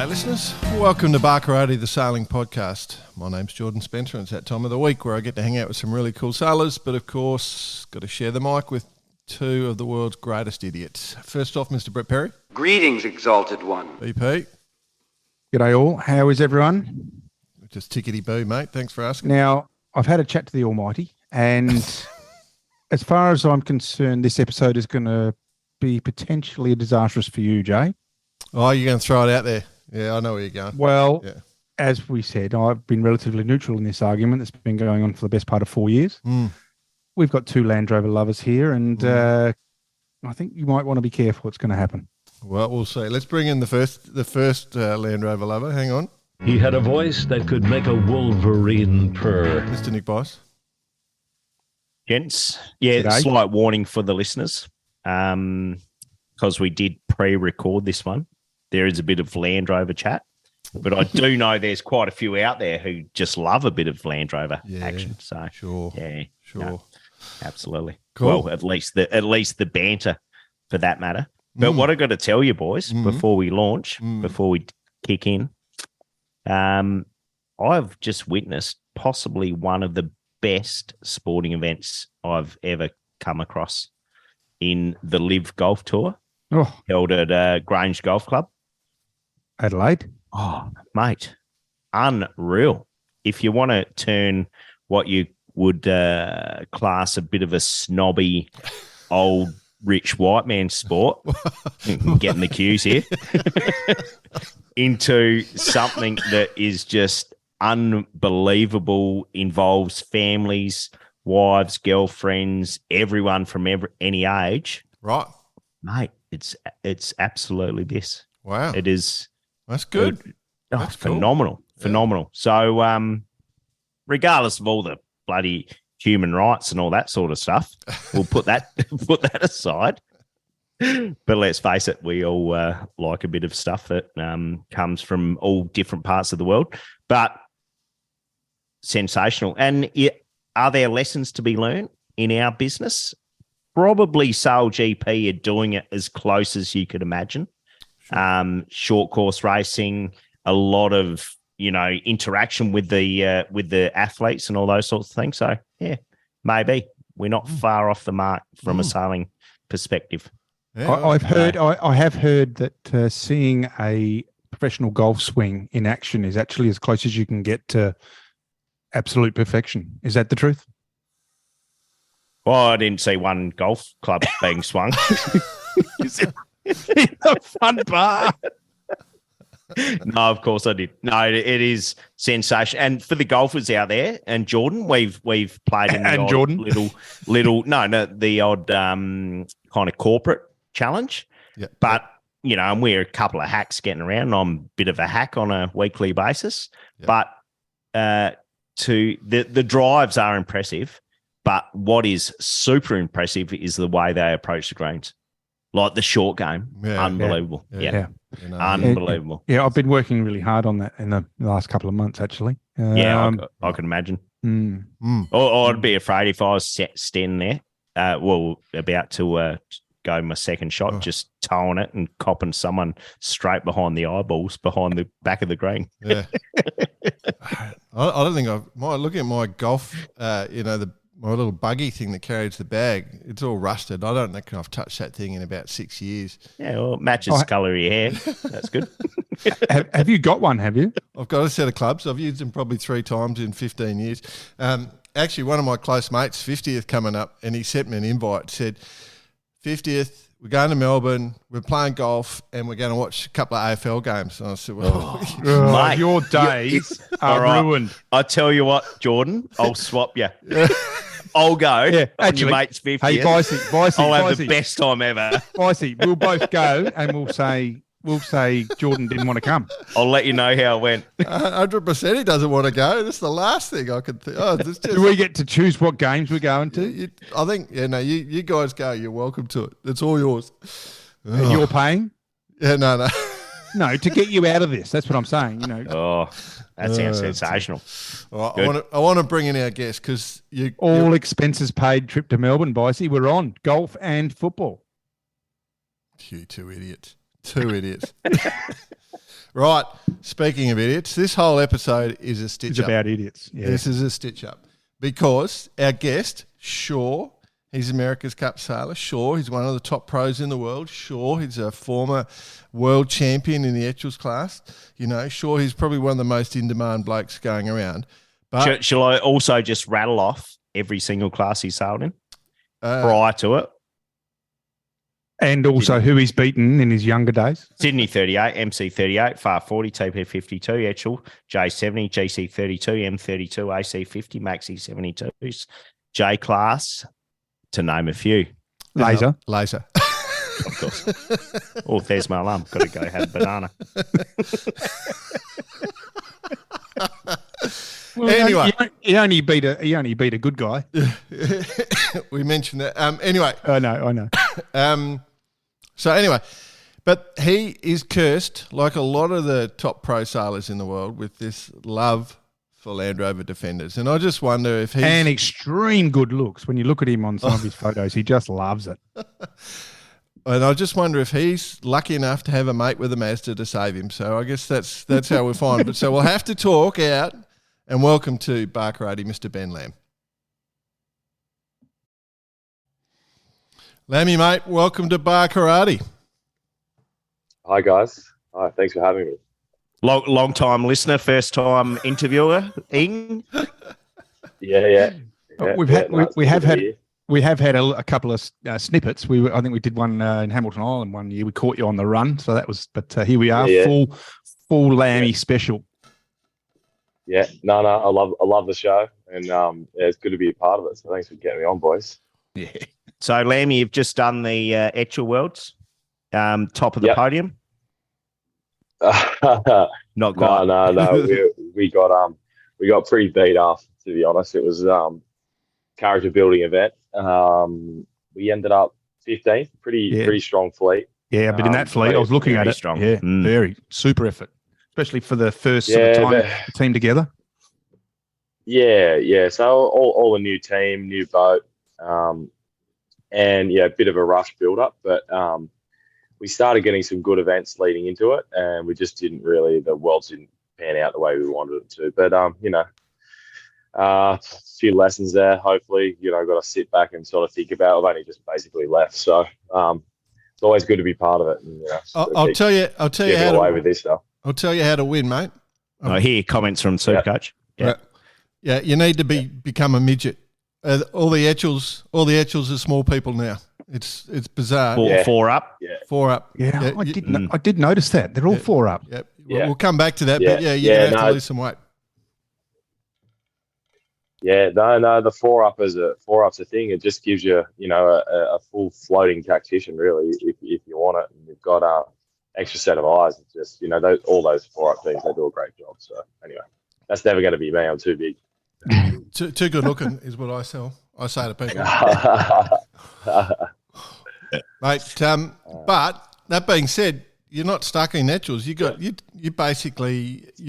G'day listeners, welcome to Barkarati, the Sailing Podcast. My name's Jordan Spencer and it's that time of the week where I get to hang out with some really cool sailors, but of course, got to share the mic with two of the world's greatest idiots. First off, Mr. Brett Perry. Greetings, Exalted One. BP. G'day all, how is everyone? Just tickety-boo, mate, thanks for asking. Now, I've had a chat to the Almighty and as far as I'm concerned, this episode is going to be potentially disastrous for you, Jay. Oh, you're going to throw it out there. Yeah, I know where you're going. Well, as we said, I've been relatively neutral in this argument that's been going on for the best part of 4 years. We've got two Land Rover lovers here, and I think you might want to be careful what's going to happen. Well, we'll see. Let's bring in the first Land Rover lover. Hang on. He had a voice that could make a wolverine purr. Mr. Nick Bice. Gents, G'day. Slight warning for the listeners, because we did pre-record this one. There is a bit of Land Rover chat, but I do know there's quite a few out there who just love a bit of Land Rover action. So sure. No, absolutely. Cool. Well, at least the banter, for that matter. But what I got to tell you, boys, before we launch, before we kick in, I've just witnessed possibly one of the best sporting events I've ever come across in the Live Golf Tour, held at Grange Golf Club. Adelaide? Oh, mate, unreal. If you want to turn what you would class a bit of a snobby, old, rich white man sport, getting the cues here, into something that is just unbelievable, involves families, wives, girlfriends, everyone from any age. Right. Mate, it's absolutely this. Wow. It is. That's good. Oh, That's cool. Phenomenal. So, regardless of all the bloody human rights and all that sort of stuff, we'll put that aside. But let's face it, we all like a bit of stuff that comes from all different parts of the world. But sensational. And are there lessons to be learned in our business? Probably Sail GP are doing it as close as you could imagine. Sure. Short course racing, a lot of interaction with the athletes and all those sorts of things. So yeah, maybe we're not far off the mark from a sailing perspective. Yeah. I have heard that seeing a professional golf swing in action is actually as close as you can get to absolute perfection. Is that the truth? Well, I didn't see one golf club being swung. A fun bar. No, of course I did. No, it is sensational. And for the golfers out there, and Jordan, we've played in the odd the odd kind of corporate challenge. Yeah. But and we're a couple of hacks getting around. And I'm a bit of a hack on a weekly basis. Yeah. But to the drives are impressive. But what is super impressive is the way they approach the greens. Like the short game, unbelievable. Yeah. Unbelievable. Yeah, I've been working really hard on that in the last couple of months, actually. I can imagine. Or I'd be afraid if I was standing there, about to go my second shot, just towing it and copping someone straight behind the eyeballs, behind the back of the green. Yeah. I don't think looking at my golf, my little buggy thing that carries the bag, it's all rusted. I don't think I've touched that thing in about 6 years. Yeah, well, it matches the colour of your hair. That's good. Have you got one, have you? I've got a set of clubs. I've used them probably 3 times in 15 years. Actually, one of my close mates, 50th coming up, and he sent me an invite, said, 50th, we're going to Melbourne, we're playing golf, and we're going to watch a couple of AFL games. And I said, well, mate, your days are ruined. I tell you what, Jordan, I'll swap you. I'll go on your mate's 50th. Hey, Vicey, I'll have the best time ever. Vicey, we'll both go and we'll say Jordan didn't want to come. I'll let you know how it went. 100% he doesn't want to go. That's the last thing I could think. Do we get to choose what games we're going to? I think, you guys go. You're welcome to it. It's all yours. And you're paying? Yeah, no. No, to get you out of this. That's what I'm saying. Oh, that sounds sensational. Well, I want to bring in our guest because all expenses paid trip to Melbourne, Vicey. We're on golf and football. You two idiots. Two idiots. Right. Speaking of idiots, this whole episode is a stitch It's up. about idiots. Yeah. This is a stitch up because our guest, sure, he's America's Cup sailor. Sure, he's one of the top pros in the world. Sure, he's a former world champion in the Etchells class. You know, sure, he's probably one of the most in-demand blokes going around. But Shall I also just rattle off every single class he sailed in prior to it? And also who he's beaten in his younger days. Sydney 38, MC 38, FAR 40, TP 52, Etchell, J70, GC 32, M32, AC 50, Maxi 72s, J class, to name a few. Laser. Laser. Of course. Oh, there's my alarm. Got to go have a banana. Well, Anyway. he only beat a good guy. We mentioned that. Anyway. I know. So anyway, but he is cursed, like a lot of the top pro sailors in the world, with this love for Land Rover Defenders. And I just wonder if he's... And extreme good looks. When you look at him on some of his photos, he just loves it. And I just wonder if he's lucky enough to have a mate with a Mazda to save him. So I guess that's how we'll find it. So we'll have to talk out. And welcome to Bar Karate, Mr. Ben Lamb. Lammy, mate, welcome to Bar Karate. Hi, guys. Hi, thanks for having me. Long time listener, first time interviewer, Ing. Yeah. We have had a couple of snippets. I think we did one in Hamilton Island one year. We caught you on the run, so that was. But here we are, full Lammy special. Yeah, no, I love the show, and it's good to be a part of it. So thanks for getting me on, boys. Yeah. So, Lammy, you've just done the Etchells Worlds, top of the podium. Not quite. No. we got pretty beat up, to be honest. It was character building event. We ended up 15th, pretty strong fleet. Yeah, but in that fleet, I was looking at it. Strong. Yeah, very super effort, especially for the first sort of time the team together. Yeah. So all a new team, new boat, and a bit of a rush build up, but we started getting some good events leading into it, and we just the Worlds didn't pan out the way we wanted it to. But a few lessons there. Hopefully, I've got to sit back and sort of think about. I've only just basically left, so it's always good to be part of it. And, I'll tell you how to with this stuff. I'll tell you how to win, mate. I hear comments from Supercoach. Yeah, you need to become a midget. All the Etchells are small people now. It's bizarre. Four up. Yeah. 4 up. Yeah, I did notice that. They're all 4 up. Yep. We'll come back to that, but you're going to have to lose some weight. Yeah, no, the 4 up's a thing. It just gives you, a full floating tactician, really, if you want it. And you've got an extra set of eyes. It's just, all those 4 up teams, they do a great job. So anyway, that's never going to be me. I'm too big. Too good looking is what I say to people. Mate, but that being said, you're not stuck in Etchells. You're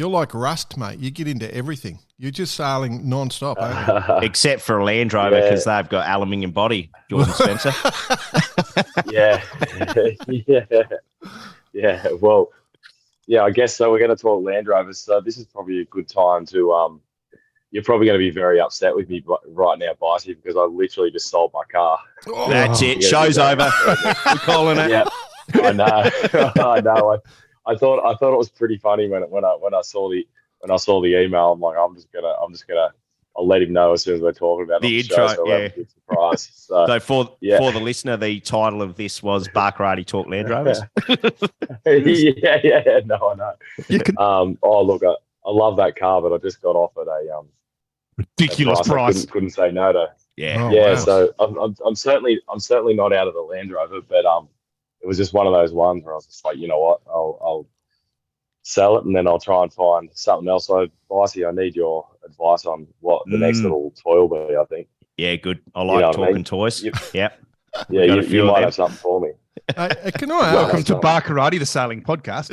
like rust, mate. You get into everything. You're just sailing non-stop, aren't you? Except for a Land Rover, because they've got aluminium body, Jordan Spencer. Yeah. Well, I guess so. We're going to talk Land Rovers. So this is probably a good time to you're probably going to be very upset with me right now, Bitey, because I literally just sold my car. That's it. Show's over. We're calling it. Yeah, I know. I thought it was pretty funny when I saw the email. I'm like, I'll let him know as soon as we're talking about the intro. So a good surprise. So for the listener, the title of this was Bar Karate Talk Land Rovers. Yeah. No, I know. Look, I love that car, but I just got offered a ridiculous price. Couldn't say no to. Yeah. Wow. So I'm certainly not out of the Land Rover, but it was just one of those ones where I was just like, you know what, I'll sell it and then I'll try and find something else. So, Vicey, I need your advice on what the next little toy will be, I think. Yeah, good. I like talking toys. Yeah. You might have something for me. Can I ask? Welcome to Bar Karate, the sailing podcast.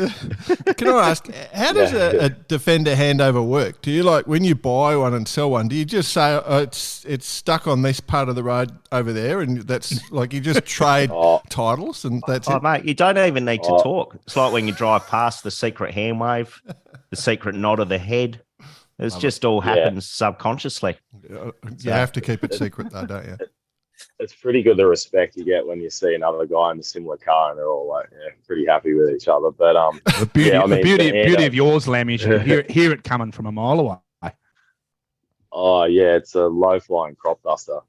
Can I ask, how does a defender handover work? Do you when you buy one and sell one? Do you just say it's stuck on this part of the road over there, and that's you just trade titles and that's it? Mate, you don't even need to talk. It's like when you drive past the secret hand wave, the secret nod of the head. It's just all happens subconsciously. You have to keep it secret, though, don't you? It's pretty good the respect you get when you see another guy in a similar car and they're all pretty happy with each other. But the beauty of yours, Lammy, is you can hear it coming from a mile away. Oh yeah, it's a low flying crop duster.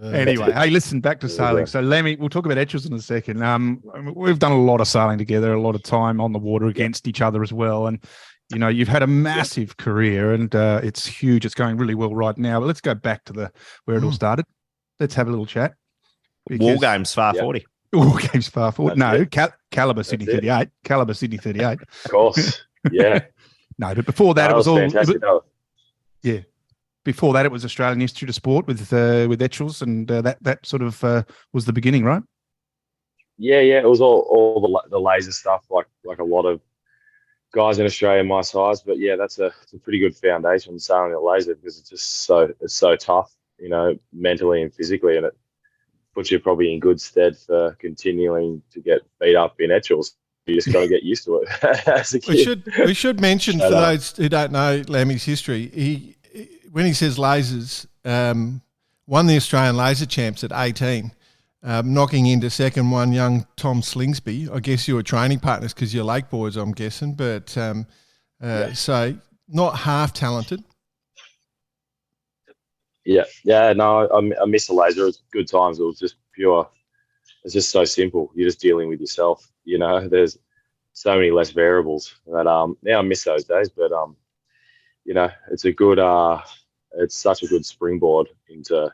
Anyway, hey, listen, back to sailing. So, Lammy, we'll talk about Etchells in a second. We've done a lot of sailing together, a lot of time on the water against each other as well. And, you've had a massive career and it's huge. It's going really well right now. But let's go back to where it all started. Let's have a little chat. War Games Far 40. War Games Far 40. No, Calibre Sydney That's 38. Calibre Sydney 38. Of course. Yeah. No, but before that, it was all... fantastic. Yeah. Before that, it was Australian Institute of Sport with Etchells, and that sort of was the beginning, right? Yeah. It was all the laser stuff, like a lot of guys in Australia my size. But yeah, it's a pretty good foundation sailing a laser because it's just so tough, mentally and physically, and it puts you probably in good stead for continuing to get beat up in Etchells. You just got to get used to it as a kid. We should mention for those who don't know Lammy's history. When he says lasers, won the Australian Laser Champs at 18, knocking into second one young Tom Slingsby. I guess you were training partners because you're Lake boys, I'm guessing, but so not half talented. Yeah. No, I miss the laser. It was good times. It was just pure. It's just so simple. You're just dealing with yourself. There's so many less variables that I miss those days, but it's a good it's such a good springboard into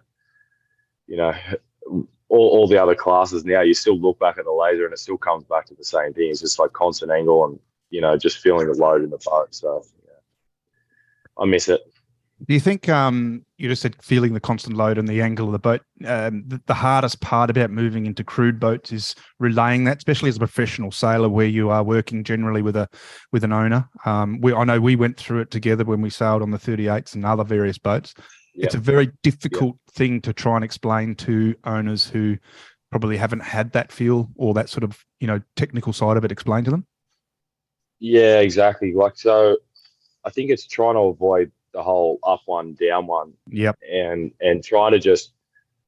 all the other classes. Now you still look back at the laser and it still comes back to the same thing. It's just like constant angle and just feeling the load in the boat. So I miss it. Do you think you just said feeling the constant load and the angle of the boat? The hardest part about moving into crewed boats is relaying that, especially as a professional sailor, where you are working generally with an owner. I know we went through it together when we sailed on the 38s and other various boats. Yeah. It's a very difficult thing to try and explain to owners who probably haven't had that feel or that sort of technical side of it explained to them. Yeah, exactly. So I think it's trying to avoid the whole up one, down one. Yep. And trying to just,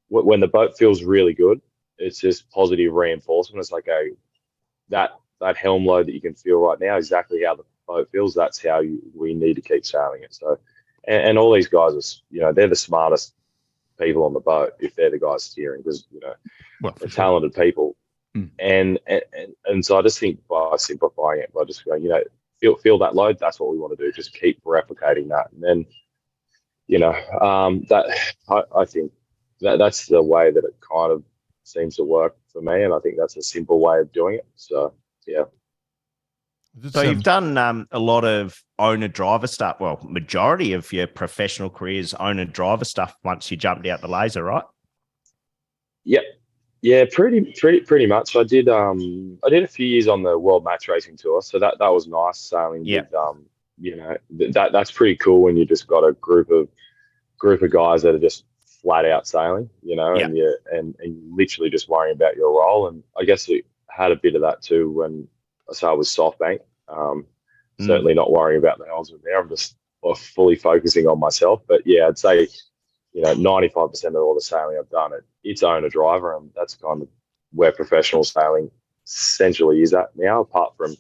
when the boat feels really good, it's just positive reinforcement. It's like that helm load that you can feel right now, exactly how the boat feels, that's how we need to keep sailing it. So, and all these guys are, they're the smartest people on the boat if they're the guys steering, because, they're talented people. And so I just think by simplifying it, by just going, feel that load, that's what we want to do. Just keep replicating that. And then, I think that's the way that it kind of seems to work for me. And I think that's a simple way of doing it. So, yeah. So you've done a lot of owner-driver stuff. Well, majority of your professional career is owner-driver stuff once you jumped out the laser, right? Yeah, pretty much. I did a few years on the World Match Racing Tour, so that was nice sailing with that's pretty cool when you just got a group of guys that are just flat out sailing, and you're literally just worrying about your role. And I guess it had a bit of that too when I started with SoftBank. Certainly not worrying about the helmsman there. I'm just fully focusing on myself. But yeah, I'd say 95% of all the sailing I've done, it's owner driver, and that's kind of where professional sailing essentially is at now, apart from a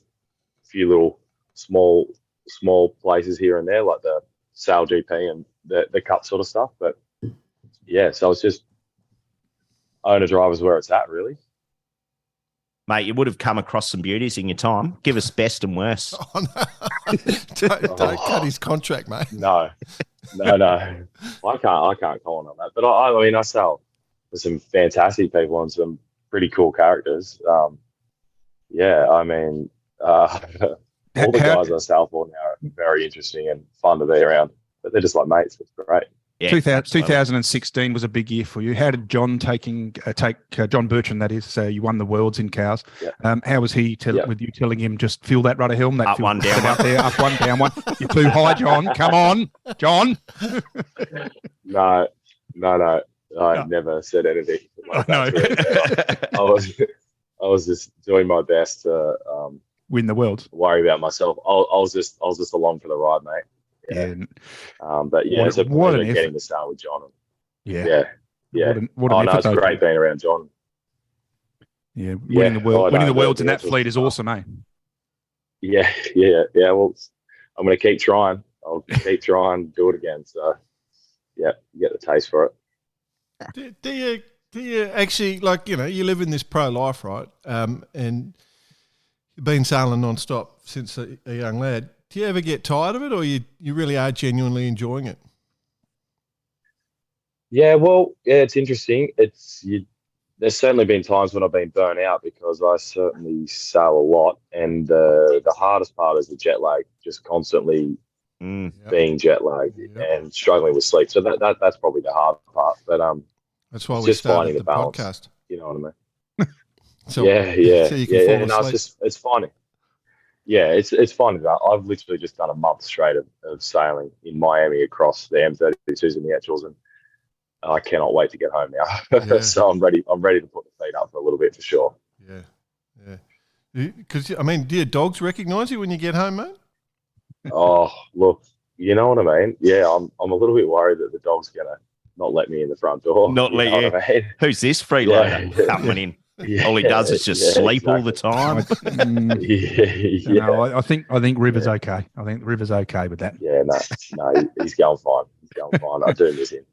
few little small places here and there, like the Sail GP and the cup sort of stuff. But yeah, so it's just owner drivers where it's at, really. Mate, you would have come across some beauties in your time. Give us best and worst. Oh, no. Don't cut his contract, mate. No. I can't comment on that. But I sail with some fantastic people and some pretty cool characters. All the guys I sail for now are very interesting and fun to be around. But they're just like mates. It's great. Yeah, 2016 was a big year for you. How did John take John Bertrand? That is, you won the worlds in cows. Yeah. How was he with you telling him just feel that rudder helm? That Up one, down out there, up one, down one. You're too high, John. Come on, John. No. I never said anything like that. No. I was just doing my best to win the worlds. Worry about myself. I was just along for the ride, mate. Yeah. But yeah, it's a pleasure getting to start with John. Yeah. What an effort, it's great being around John. Yeah, winning the worlds in that fleet is awesome, eh? Yeah. Well, I'm going to keep trying. I'll keep trying, do it again. So, yeah, you get the taste for it. Do you actually, like, you live in this pro life, right? And you've been sailing non-stop since a young lad. Do you ever get tired of it, or you really are genuinely enjoying it? Yeah, well, it's interesting. There's certainly been times when I've been burnt out because I certainly sail a lot, and the hardest part is the jet lag, just constantly being jet lagged and struggling with sleep. So that's probably the hard part. But that's why we just started finding the the balance. podcast. You know what I mean? So, yeah. So you can fall No, asleep. it's finding. Yeah, it's finding that. I've literally just done a month straight of sailing in Miami across the M32s and the Etchells, and I cannot wait to get home now. Yeah. So I'm ready to put the feet up for a little bit for sure. Yeah. Because, do your dogs recognise you when you get home, mate? Oh, look, you know what I mean? Yeah, I'm a little bit worried that the dog's going to not let me in the front door. Not let you. What I mean? Who's this freeloader coming in? All he does is just sleep all the time. No, I think River's okay. I think River's okay with that. Yeah, no, he's going fine. I do miss him.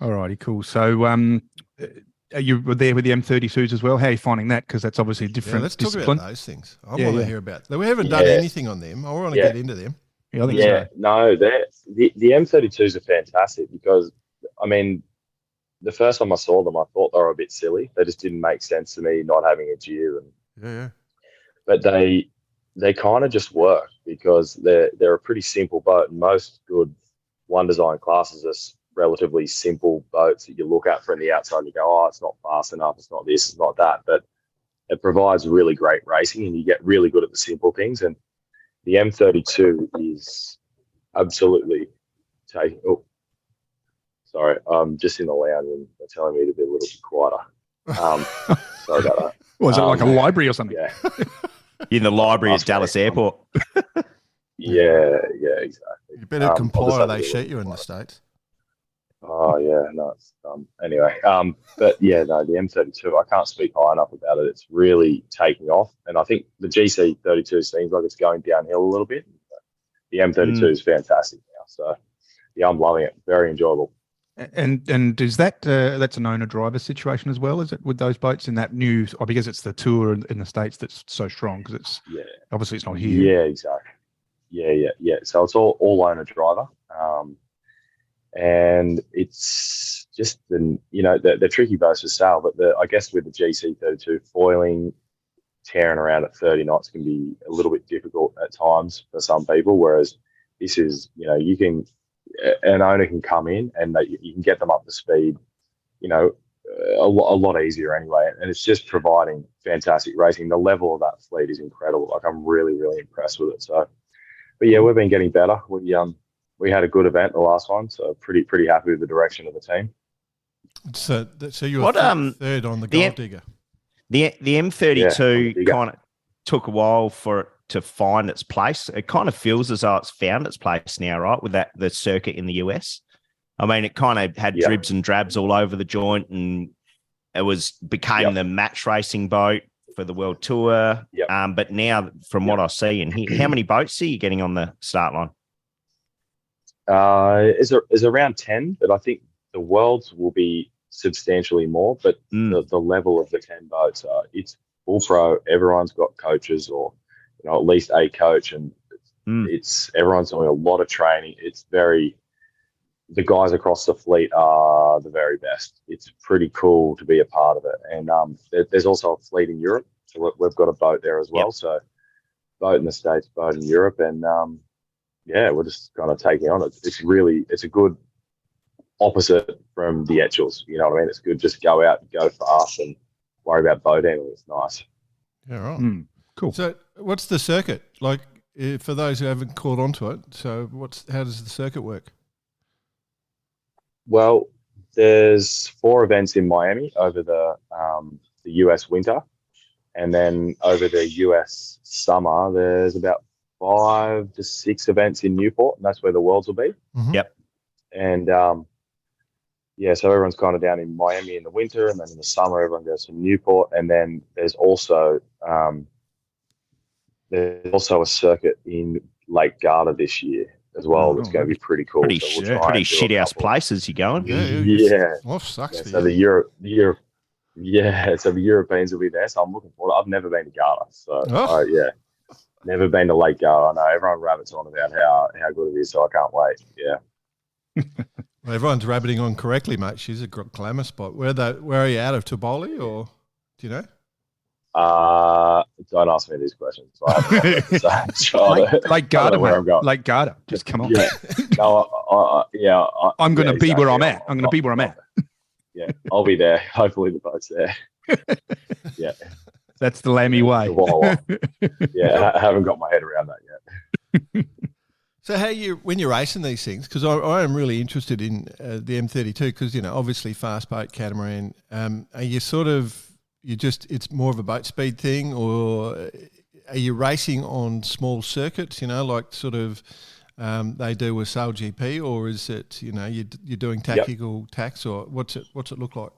All righty, cool. So, you were there with the M32s as well. How are you finding that? Because that's obviously a different let's discipline. talk about those things. I want to hear about. We haven't done anything on them. I want to get into them. Yeah, I think so. No, the M32s are fantastic because, the first time I saw them, I thought they were a bit silly. They just didn't make sense to me not having a gear. But they kind of just work because they're a pretty simple boat, and most good one design classes are relatively simple boats that you look at from the outside and you go, oh, it's not fast enough, it's not this, it's not that. But it provides really great racing, and you get really good at the simple things. And the M32 is absolutely taking. Oh, sorry, I'm just in the lounge and they're telling me to be a little bit quieter. Sorry about that. Was it like a library or something? Yeah. In the library at Dallas Airport. Yeah, exactly. You better comply or they shoot you in the States. Oh, yeah, no, it's anyway. But yeah, no, the M32, I can't speak high enough about it. It's really taking off. And I think the GC32 seems like it's going downhill a little bit. The M32 is fantastic now. So yeah, I'm loving it. Very enjoyable. And is that that's an owner driver situation as well? Is it with those boats in that new? Because it's the tour in the States that's so strong because it's obviously it's not here. Yeah, exactly. Yeah. So it's all owner driver, and it's just the tricky boats to sail. But I guess with the GC32 foiling, tearing around at 30 knots can be a little bit difficult at times for some people. Whereas this is you can. An owner can come in and you can get them up to speed, a lot easier anyway. And it's just providing fantastic racing. The level of that fleet is incredible. Like I'm really, really impressed with it. So, but yeah, we've been getting better. We had a good event the last one, so pretty happy with the direction of the team. So you were third on the Gold Digger. The M32 kind of took a while for it to find its place. It kind of feels as though it's found its place now, right? With the circuit in the US. It kind of had dribs and drabs all over the joint, and it became the match racing boat for the World Tour. But now, from what I see and hear, how many boats are you getting on the start line? Is around 10, but I think the Worlds will be substantially more. But the level of the 10 boats, it's full pro. Everyone's got coaches or at least a coach, and everyone's doing a lot of training. The guys across the fleet are the very best. It's pretty cool to be a part of it. And there's also a fleet in Europe, so we've got a boat there as well. So boat in the States, boat in Europe, and we're just kind of taking on it. It's a good opposite from the Etchells. You know what I mean? It's good just go out, go fast, and worry about boat handling. It's nice. Yeah, right. Cool. So, what's the circuit like for those who haven't caught onto it? So, how does the circuit work? Well, there's 4 events in Miami over the US winter, and then over the US summer, there's about 5 to 6 events in Newport, and that's where the Worlds will be. Mm-hmm. Yep. And so everyone's kind of down in Miami in the winter, and then in the summer everyone goes to Newport, and then there's also a circuit in Lake Garda this year as well. That's going to be pretty cool. Pretty shit house places you going. Yeah. Life sucks. Yeah, for so you. so the Europeans will be there. So I'm looking forward. I've never been to Garda, so never been to Lake Garda. I know everyone rabbits on about how good it is, so I can't wait. Yeah. Well, everyone's rabbiting on correctly, mate. She's a glamour spot. Where are you out of, Taboli, or do you know? Don't ask me these questions. Like Garda, mate. Like Garda. Just come on. Yeah. No, I'm going to be where I'm at. I'm going to be where I'm at. Yeah, I'll be there. Hopefully the boat's there. Yeah. That's the Lammy way. Yeah, I haven't got my head around that yet. So when you're racing these things, because I am really interested in the M32, because, obviously fast boat, catamaran, are you it's more of a boat speed thing, or are you racing on small circuits, like sort of they do with Sail GP, or is it, you're doing tactical tacks, or what's it look like?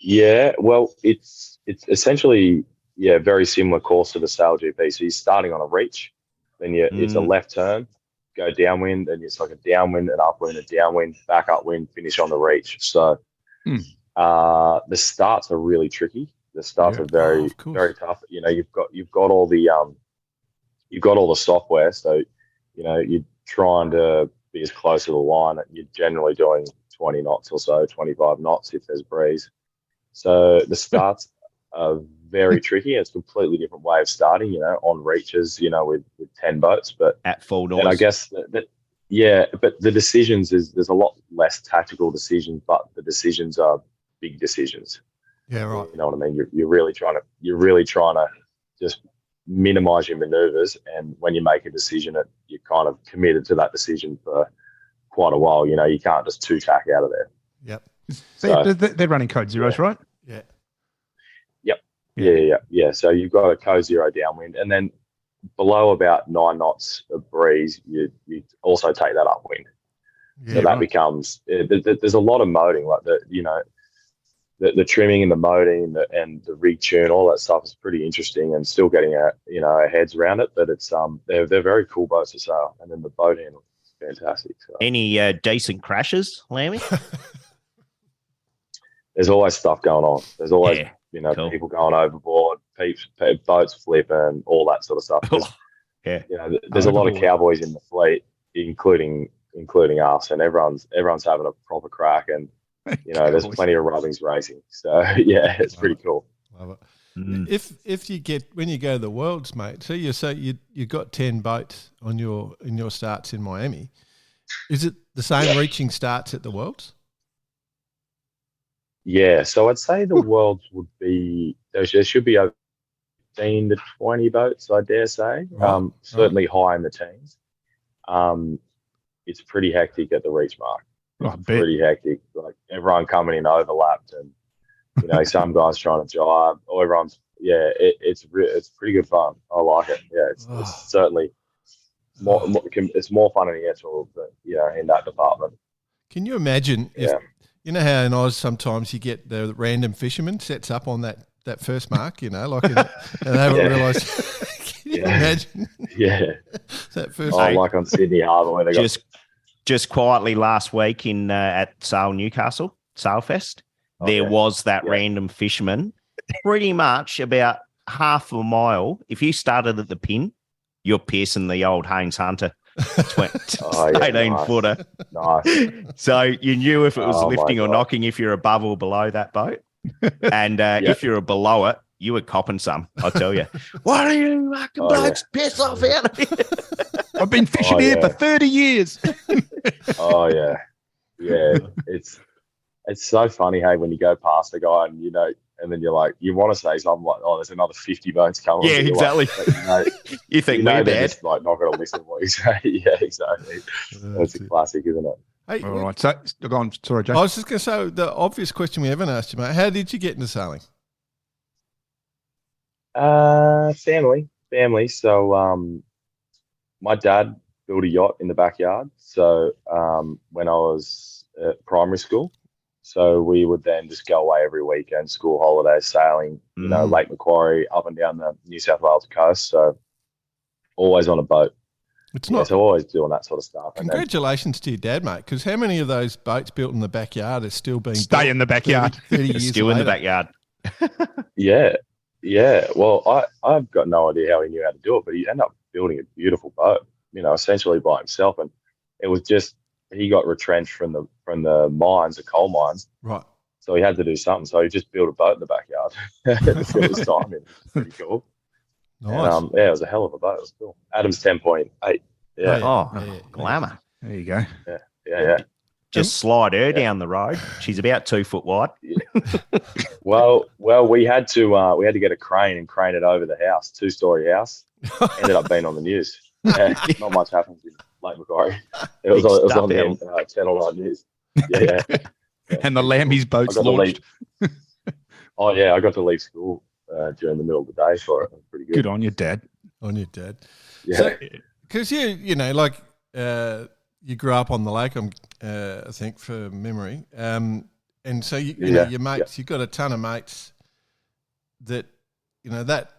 Yeah, well, it's essentially, very similar course to the Sail GP. So you're starting on a reach, then it's a left turn, go downwind, and it's like a downwind, an upwind, a downwind, back upwind, finish on the reach. So the starts are really tricky. The starts are very tough. You've got all the software, so you're trying to be as close to the line. You're generally doing 20 knots or so, 25 knots if there's breeze. So the starts are very tricky. It's a completely different way of starting, on reaches, with 10 boats. But at full noise. And I guess but the decisions there's a lot less tactical decisions, but the decisions are big decisions. Yeah, right. You know what I mean? You're really trying to just minimize your maneuvers, and when you make a decision, you're kind of committed to that decision for quite a while. You can't just two-tack out of there. Yep. So they're running code zeros, right? Yeah. Yep. Yeah. So you've got a code zero downwind, and then below about 9 knots of breeze, you also take that upwind. Yeah, so that becomes there's a lot of moding, like the trimming and the moding and the rig tune, all that stuff is pretty interesting, and still getting our heads around it. But it's they're very cool boats to sail, and then the boat handle is fantastic. So. Any decent crashes, Lammy? There's always stuff going on. There's always cool. People going overboard, boats flipping, all that sort of stuff. There's a lot of cowboys in the fleet, including us, and everyone's having a proper crack, and there's plenty of rubbings racing. So it's pretty cool. Love it. If you when you go to the Worlds, mate, so you got 10 boats in your starts in Miami. Is it the same reaching starts at the Worlds? Yeah, so I'd say the Worlds would be there should be over 15 to 20 boats, I dare say. Right. Certainly high in the teens. It's pretty hectic at the reach mark. Pretty hectic. Like everyone coming in overlapped, and some guys trying to jibe. Or everyone's it's pretty good fun. I like it. Yeah, it's certainly more it's more fun in the Etchells than in that department. Can you imagine if you know how in Oz sometimes you get the random fisherman sets up on that first mark, and they haven't realised. Can you imagine? Yeah, that first. Like on Sydney Harbour, where they just quietly last week in at Sail Newcastle Sailfest, there was that random fisherman, pretty much about half a mile. If you started at the pin, you're piercing the old Haynes Hunter. 18 footer. Nice. So you knew if it was lifting or knocking, if you're above or below that boat. And if you're below it, you were copping some, I tell you. What are you fucking blokes? Piss off out of here. I've been fishing here for 30 years. Oh, yeah. Yeah, it's so funny, hey, when you go past a guy and and then you're like, you want to say something like, "Oh, there's another 50 bones coming." Yeah, exactly. Like, You think they're we're bad? just like not going to listen to what you say. Yeah, exactly. That's a classic, isn't it? Hey, All right. So, go on. Sorry, Jake. I was just going to say the obvious question we haven't asked you, mate. How did you get into sailing? Family. So, my dad built a yacht in the backyard. So, when I was at primary school, so we would then just go away every weekend, school holidays, sailing, Lake Macquarie, up and down the New South Wales coast. So, always on a boat. It's not. So always doing that sort of stuff. Congratulations to your dad, mate. Because how many of those boats built in the backyard are still being Stay in the backyard? 30 years Still later? in the backyard. Yeah. Well, I've got no idea how he knew how to do it, but he ended up building a beautiful boat, essentially by himself. And it was just, he got retrenched from the mines, the coal mines. Right. So he had to do something. So he just built a boat in the backyard to fill his time in. Pretty cool. Nice. And, it was a hell of a boat. It was cool. Adam's 10.8. Yeah. Oh, glamour. There you go. Yeah. Just slide her down the road. She's about 2 foot wide. Well, we had to get a crane and crane it over the house, 2-story house. Ended up being on the news. Yeah, not much happens in Lake Macquarie. It was on the Channel 9 News. Yeah. And the Lambie's boat's launched. Oh yeah, I got to leave school during the middle of the day for it. It was pretty good. Good on your dad. Yeah. Because you grew up on the lake, I think, for memory. And so your mates, you've got a ton of mates that that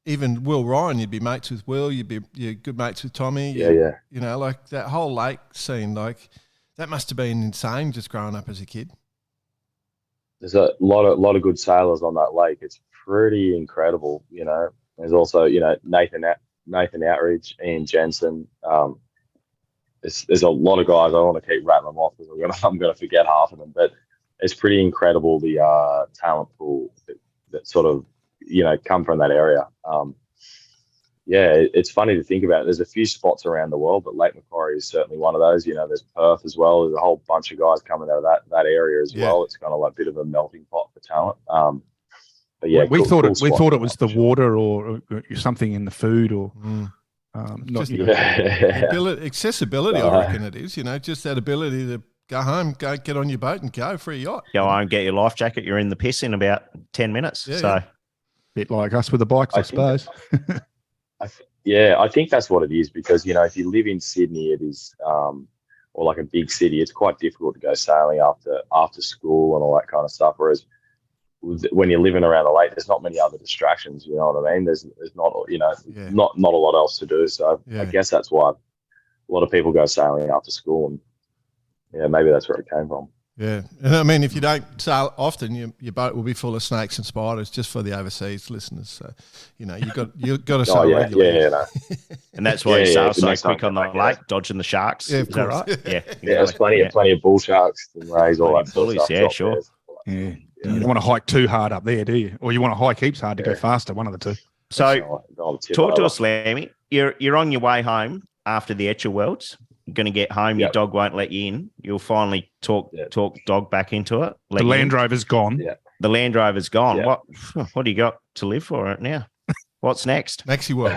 even Will Ryan, you'd be mates with Will, you're good mates with Tommy. Yeah. Like that whole lake scene, like that must have been insane just growing up as a kid. There's a lot of good sailors on that lake. It's pretty incredible. There's also Nathan Outridge, Ian Jensen. There's a lot of guys. I don't want to keep rattling them off because I'm gonna forget half of them. But it's pretty incredible the talent pool that sort of come from that area. It's funny to think about. There's a few spots around the world, but Lake Macquarie is certainly one of those. There's Perth as well. There's a whole bunch of guys coming out of that area as well. It's kind of like a bit of a melting pot for talent. But yeah, we thought it was the water or something in the food or accessibility. I reckon it is. Just that ability to go home, go get on your boat and go for a yacht. Go home, get your life jacket. You're in the piss in about 10 minutes. Bit like us with the bikes, I suppose. I think that's what it is because if you live in Sydney, it is or like a big city, it's quite difficult to go sailing after school and all that kind of stuff. Whereas when you're living around the lake, there's not many other distractions. You know what I mean? There's not not a lot else to do. So I guess that's why a lot of people go sailing after school, and maybe that's where it came from. Yeah, and I mean, if you don't sail often, your boat will be full of snakes and spiders. Just for the overseas listeners, so you've got to sail regularly. No. And that's why you sail so quick on the lake, dodging the sharks. Yeah, is that right? Yeah, there's plenty of bull sharks and rays, all that bullies. Sort of stuff. Sure. Yeah. You don't want to hike too hard up there, do you? Or you want to hike heaps hard to go faster, one of the two. So talk to us, Lammy. You're on your way home after the Etchells Worlds. You're going to get home. Your dog won't let you in. You'll finally talk dog back into it. The Land Rover's gone. Yeah. The Land Rover's gone. Yeah. What do you got to live for it now? What's next? Maxi World.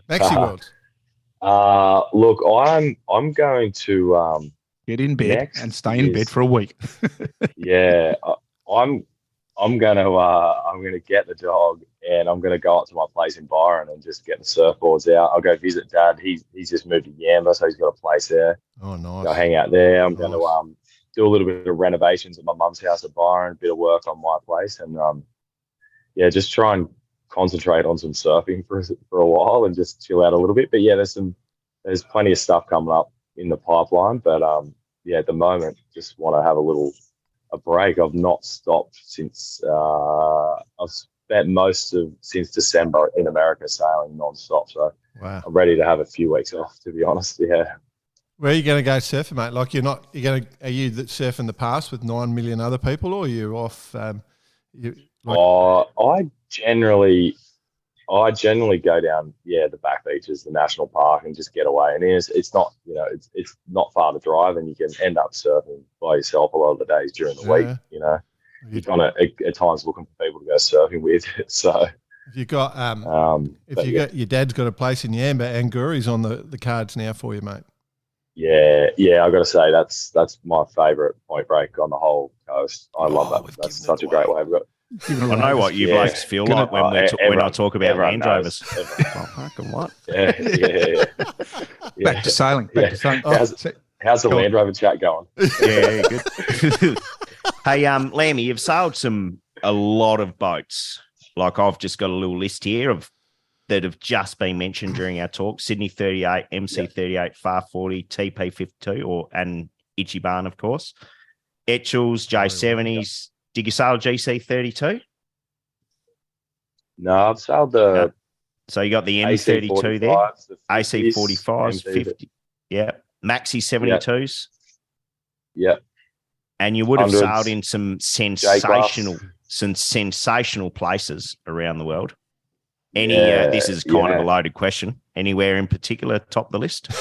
Maxi World. Look, I'm going to get in bed and stay in bed for a week. Yeah, I'm gonna get the dog and I'm gonna go up to my place in Byron and just get the surfboards out. I'll go visit Dad. He's just moved to Yamba, so he's got a place there. Oh, nice. Go hang out there. I'm gonna do a little bit of renovations at my mum's house at Byron, a bit of work on my place, and just try and concentrate on some surfing for a while and just chill out a little bit. But yeah, there's plenty of stuff coming up in the pipeline. But at the moment, just want to have a break. I've not stopped since I've spent since December in America sailing non-stop. So wow. I'm ready to have a few weeks off, to be honest. Yeah. Where are you going to go surfing, mate? Like are you that surf in the past with 9 million other people, or are you off? I generally I generally go down, the back beaches, the national park, and just get away. And it's not, it's not far to drive, and you can end up surfing by yourself a lot of the days during the week. You're kind of at times looking for people to go surfing with. So if you got, got your dad's got a place in Yamba, Anguri's on the cards now for you, mate. Yeah, I got to say that's my favourite point break on the whole coast. I love that. That's such a great way. I know what you blokes feel like when I talk about Land Rovers. What? Yeah. Back to sailing. How's the Land Rover chat going? Yeah, good. Hey, Lammy, you've sailed a lot of boats. Like I've just got a little list here that have just been mentioned during our talk: Sydney 38, MC 38, Far 40, TP 52, and Ichiban, of course. Etchells, J70s. Did you sail GC 32? No, I've sailed the. So you got the M32 there, AC 45s, 50. Yeah, Maxi 72s. Yeah. And you would have sailed in some sensational places around the world. This is kind of a loaded question. Anywhere in particular top the list?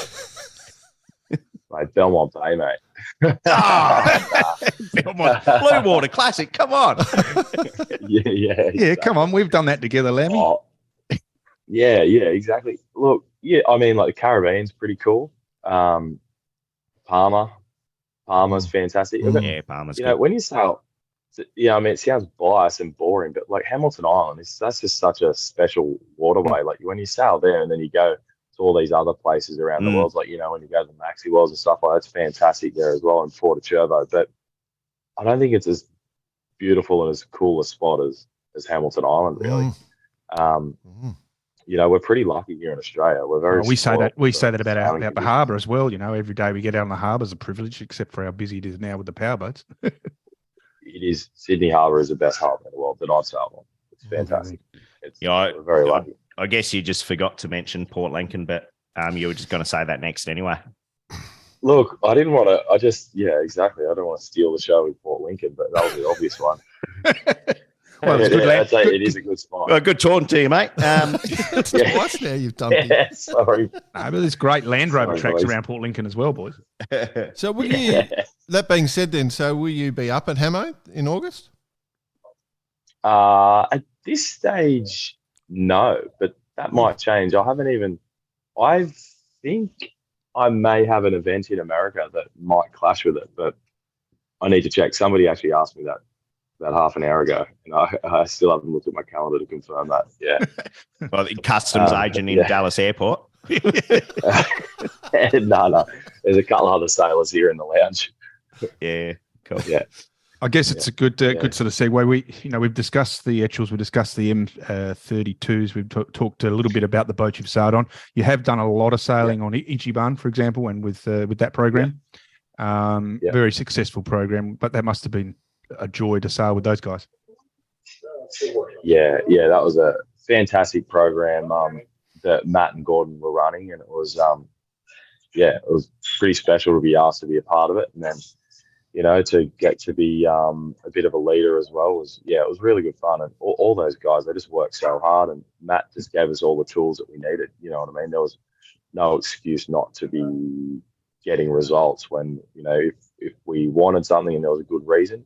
Mate, Belmont Bay, mate. Belmont, Blue Water Classic. Come on. Yeah. Come on, we've done that together, Lammy. Oh, yeah, exactly. Look, I mean, like the Caribbean's pretty cool. Palmer's fantastic. Yeah, Palmer's good. When you sail, I mean, it sounds biased and boring, but like Hamilton Island, that's just such a special waterway. Like when you sail there and then you go to all these other places around the world, like, when you go to the Maxi Wells and stuff like that, it's fantastic there as well, in Port of Cherbourg. But I don't think it's as beautiful and as cool a spot as Hamilton Island, really. We're pretty lucky here in Australia. We're very. We say that about the harbour as well. Every day we get out on the harbour is a privilege, except for how busy it is now with the powerboats. It is. Sydney Harbour is the best harbour in the world that I've sailed on. It's fantastic. We're very lucky. I guess you just forgot to mention Port Lincoln, but you were just going to say that next anyway. Look, I didn't want to. Exactly. I don't want to steal the show with Port Lincoln, but that was the obvious one. Well, I'd say it is a good spot. Well, good talking to you, mate. It's twice now you've done it. Yeah, sorry. No, but there's great Land Rover tracks around Port Lincoln as well, boys. So will you, that being said then, will you be up at Hamo in August? At this stage, no, but that might change. I think I may have an event in America that might clash with it, but I need to check. Somebody actually asked me that about half an hour ago, and I still haven't looked at my calendar to confirm that. Yeah. Well, the customs agent in Dallas Airport. No. There's a couple other sailors here in the lounge. Yeah, cool. Yeah. I guess it's a good sort of segue. We've discussed the Etchells, we discussed the M32s. We've talked a little bit about the boat you've sailed on. You have done a lot of sailing on Ichiban, for example, and with that program. Very successful program, but that must have been a joy to sail with those guys. Yeah, that was a fantastic program that Matt and Gordon were running, and it was it was pretty special to be asked to be a part of it, and then to get to be a bit of a leader as well it was really good fun. And all those guys, they just worked so hard, and Matt just gave us all the tools that we needed. You know what I mean? There was no excuse not to be getting results when if we wanted something and there was a good reason.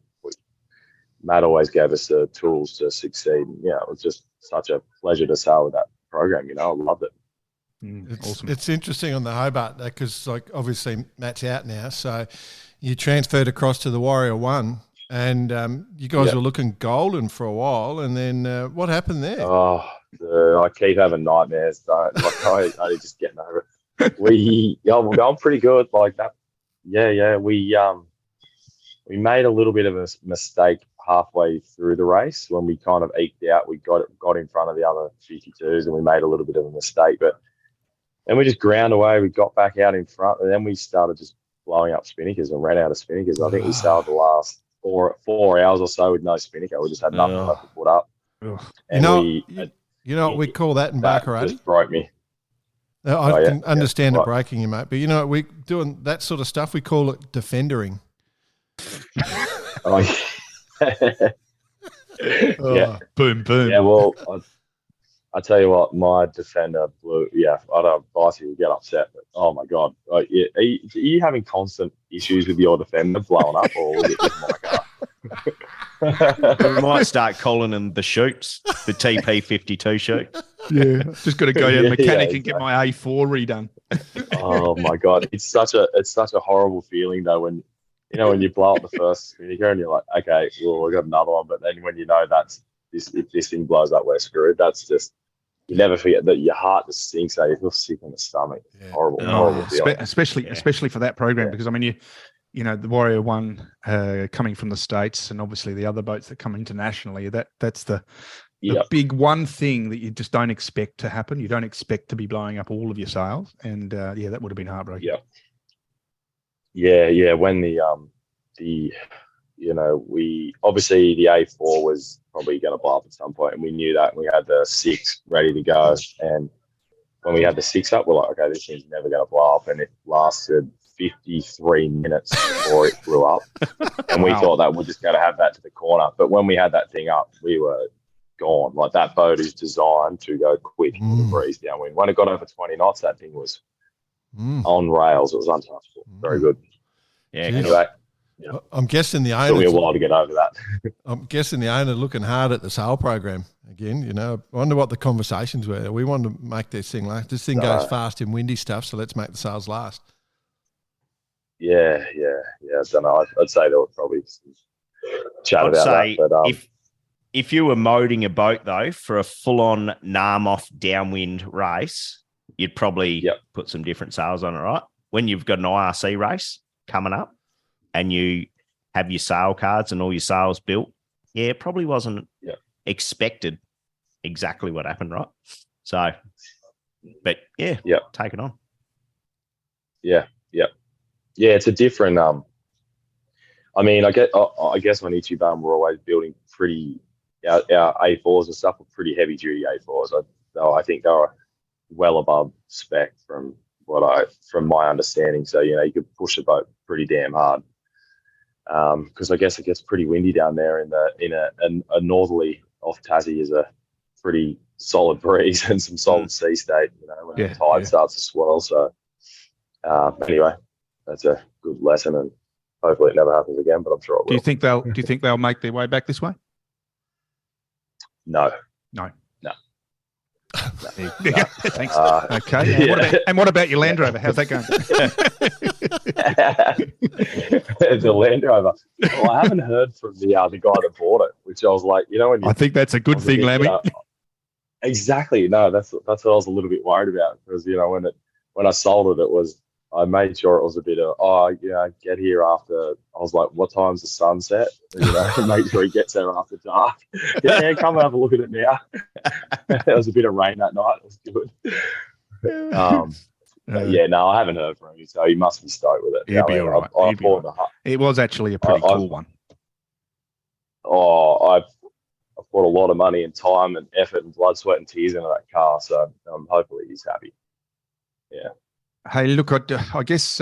Matt always gave us the tools to succeed. Yeah, it was just such a pleasure to sail with that program. I loved it. Awesome. It's interesting on the Hobart because, obviously Matt's out now, so you transferred across to the Warrior One, and you guys were looking golden for a while, and then what happened there? Oh, I keep having nightmares. I just getting over it. We're going pretty good like that. Yeah. We made a little bit of a mistake halfway through the race when we kind of eked out. We got in front of the other 52s, and we made a little bit of a mistake, and we just ground away. We got back out in front, and then we started just blowing up spinnakers and ran out of spinnakers. I think we sailed the last 4 hours or so with no spinnaker. We just had nothing left to put up. And you know what we call that in Baccarat? Just broke me. I can understand it breaking you, mate, but we doing that sort of stuff. We call it defendering. Yeah. Boom. Yeah, well, I tell you what, my defender blew. Yeah, I don't. Barcy would get upset, but oh my god, like, yeah, are you having constant issues with your defender blowing up, or was it just my car? We might start calling them the shoots, the TP52 shoot. Yeah, just got to go down to Yeah, mechanic yeah, and get my A4 redone. Oh my god, it's such a horrible feeling though when when you blow up the first vinegar and you're like, okay, well we got another one, but then when you know that's this, if this thing blows up, we're screwed. That's just, you never forget that your heart just sinks. You feel sick in the stomach. Yeah. Horrible, Oh, horrible yeah. feeling. Especially for that program, because I mean the Warrior One coming from the States, and obviously the other boats that come internationally. That's the big one thing that you just don't expect to happen. You don't expect to be blowing up all of your sails, and that would have been heartbreaking. Yeah. When we obviously the A4 was probably going to blow up at some point, and we knew that. And we had the 6 ready to go, and when we had the 6 up, we're like, okay, this thing's never going to blow up, and it lasted 53 minutes before it blew up, and we thought that we're just going to have that to the corner. But when we had that thing up, we were gone. Like, that boat is designed to go quick in the breeze downwind. When it got over 20 knots, that thing was on rails. It was untouchable. Very good. Yeah. Anyway, I'm guessing the took me a owner. while to get over that. I'm guessing the owner looking hard at the sale program again. I wonder what the conversations were. We wanted to make this thing last. This thing goes fast in windy stuff, so let's make the sales last. Yeah. I don't know. I'd say there was probably some chat about that. But if you were moding a boat though for a full-on Narmoth downwind race, you'd probably put some different sails on it, right? When you've got an IRC race coming up and you have your sail cards and all your sails built, it probably wasn't expected exactly what happened, right? So, but take it on. Yeah, it's a different. I mean, I guess on Ichiban we're always building pretty. Our A4s and stuff were pretty heavy duty A4s. I think they were well above spec from my understanding. So you could push the boat pretty damn hard. Because I guess it gets pretty windy down there in a northerly off Tassie is a pretty solid breeze and some solid sea state. When the tide starts to swirl. So anyway, that's a good lesson, and hopefully it never happens again. But I'm sure it will. Do you think they'll make their way back this way? No. Thanks. Okay. What about your Land Rover? How's that going? The Land Rover. Well, I haven't heard from the guy that bought it, which I was like, when I think that's a good thing, Lammy. Exactly. No, that's what I was a little bit worried about, because when I sold it, I made sure it was a bit of, get here after. I was like, what time's the sunset? Make sure he gets there after dark. Come have a look at it now. There was a bit of rain that night. It was good. I haven't heard from him, so he must be stoked with it. He'll be all right. It was actually a pretty cool one. I've put a lot of money and time and effort and blood, sweat and tears into that car, so hopefully he's happy. Yeah. Hey, look, I guess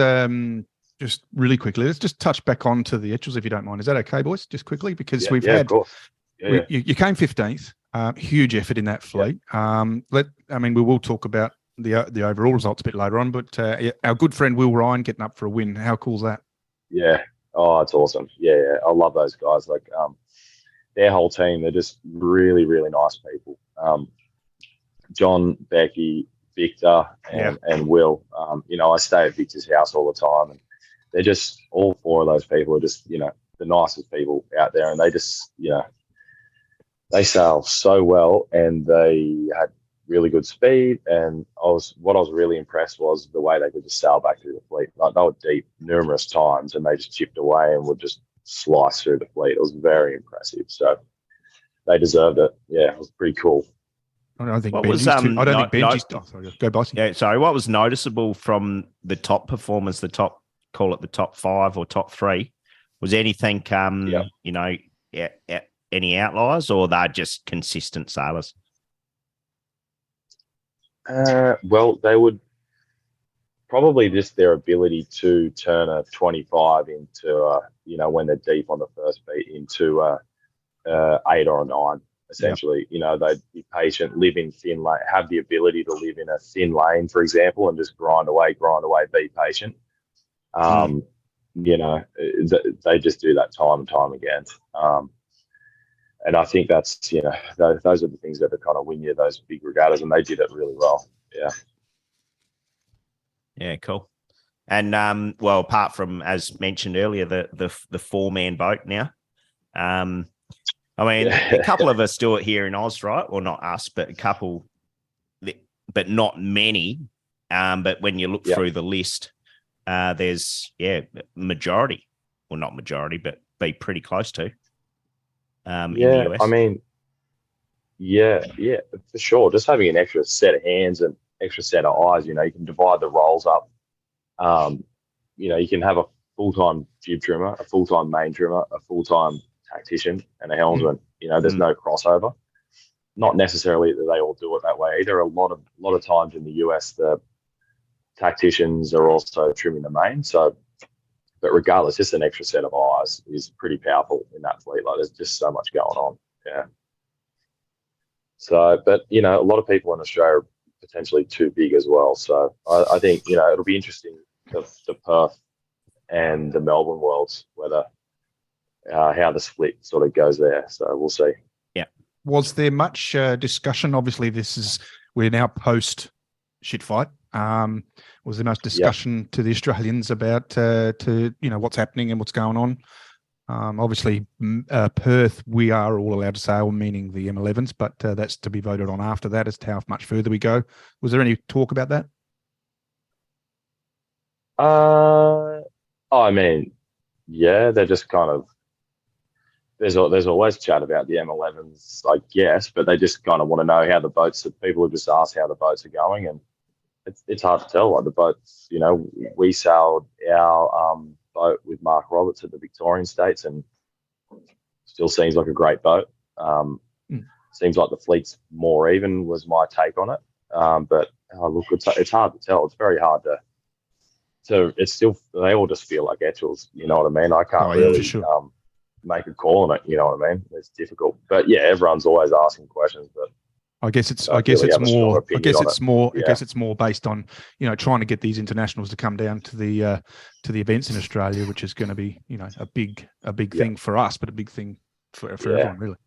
just really quickly, let's just touch back on to the Etchells, if you don't mind. Is that okay, boys? Just quickly, because we've had, of course. You came 15th, huge effort in that fleet. We will talk about the overall results a bit later on, but our good friend Will Ryan getting up for a win. How cool is that? Yeah. Oh, it's awesome. Yeah. I love those guys. Like, their whole team, they're just really, really nice people. John, Becky, Victor and Will. I stay at Victor's house all the time, and they're just, all 4 of those people are just, the nicest people out there, and they just, they sail so well, and they had really good speed. And what I was really impressed was the way they could just sail back through the fleet. Like, they were deep numerous times, and they just chipped away and would just slice through the fleet. It was very impressive. So they deserved it. Yeah, it was pretty cool. I don't think Benji's. Sorry, go Bossy. Yeah, sorry. What was noticeable from the top performers, the top 5 or top 3, was anything? Any outliers, or they're just consistent sailors? Well, they would probably just their ability to turn a 25 into when they're deep on the first beat into 8 or a 9. essentially. You know, they'd be patient, live in thin lane, have the ability to live in a thin lane, for example, and just grind away, be patient. You know, they just do that time and time again. And I think that's, you know, those are the things that are kind of win you those big regattas, and they did it really well. Yeah. Yeah, cool. And well, apart from, as mentioned earlier, the 4-man boat now. I mean, a couple of us do it here in Oz, right? Well, not us, but a couple, but not many. But when you look through the list, there's majority, well, not majority, but be pretty close to. In the US. I mean, yeah, for sure. Just having an extra set of hands and extra set of eyes, you know, you can divide the roles up. You know, you can have a full-time jib trimmer, a full-time main trimmer, a full-time tactician, and a helmsman. You know, there's no crossover. Not necessarily that they all do it that way either. A lot of times in the US, the tacticians are also trimming the main. So, but regardless, just an extra set of eyes is pretty powerful in that fleet. Like, there's just so much going on. Yeah. So, but you know, a lot of people in Australia are potentially too big as well. So I think, you know, it'll be interesting, the Perth and the Melbourne worlds, whether how the split sort of goes there. So we'll see. Yeah. Was there much discussion? Obviously, we're now post shit fight. Was there much discussion to the Australians about to you know, what's happening and what's going on? Obviously, Perth, we are all allowed to sail, meaning the M11s, but that's to be voted on after that as to how much further we go. Was there any talk about that? I mean, yeah, they're just kind of, there's always chat about the M11s, I guess, but they just kind of want to know how the boats, people have just asked how the boats are going, and it's hard to tell. Like, the boats, you know, we sailed our boat with Mark Roberts at the Victorian States, and still seems like a great boat. Seems like the fleet's more even, was my take on it. But look, it's hard to tell. It's very hard to. It's still, they all just feel like Etchells. You know what I mean? I can't really make a call on it. You know what I mean? It's difficult. But yeah, everyone's always asking questions. But I guess it's more based on, you know, trying to get these internationals to come down to the events in Australia, which is going to be, you know, a big thing for us, but a big thing for everyone, really.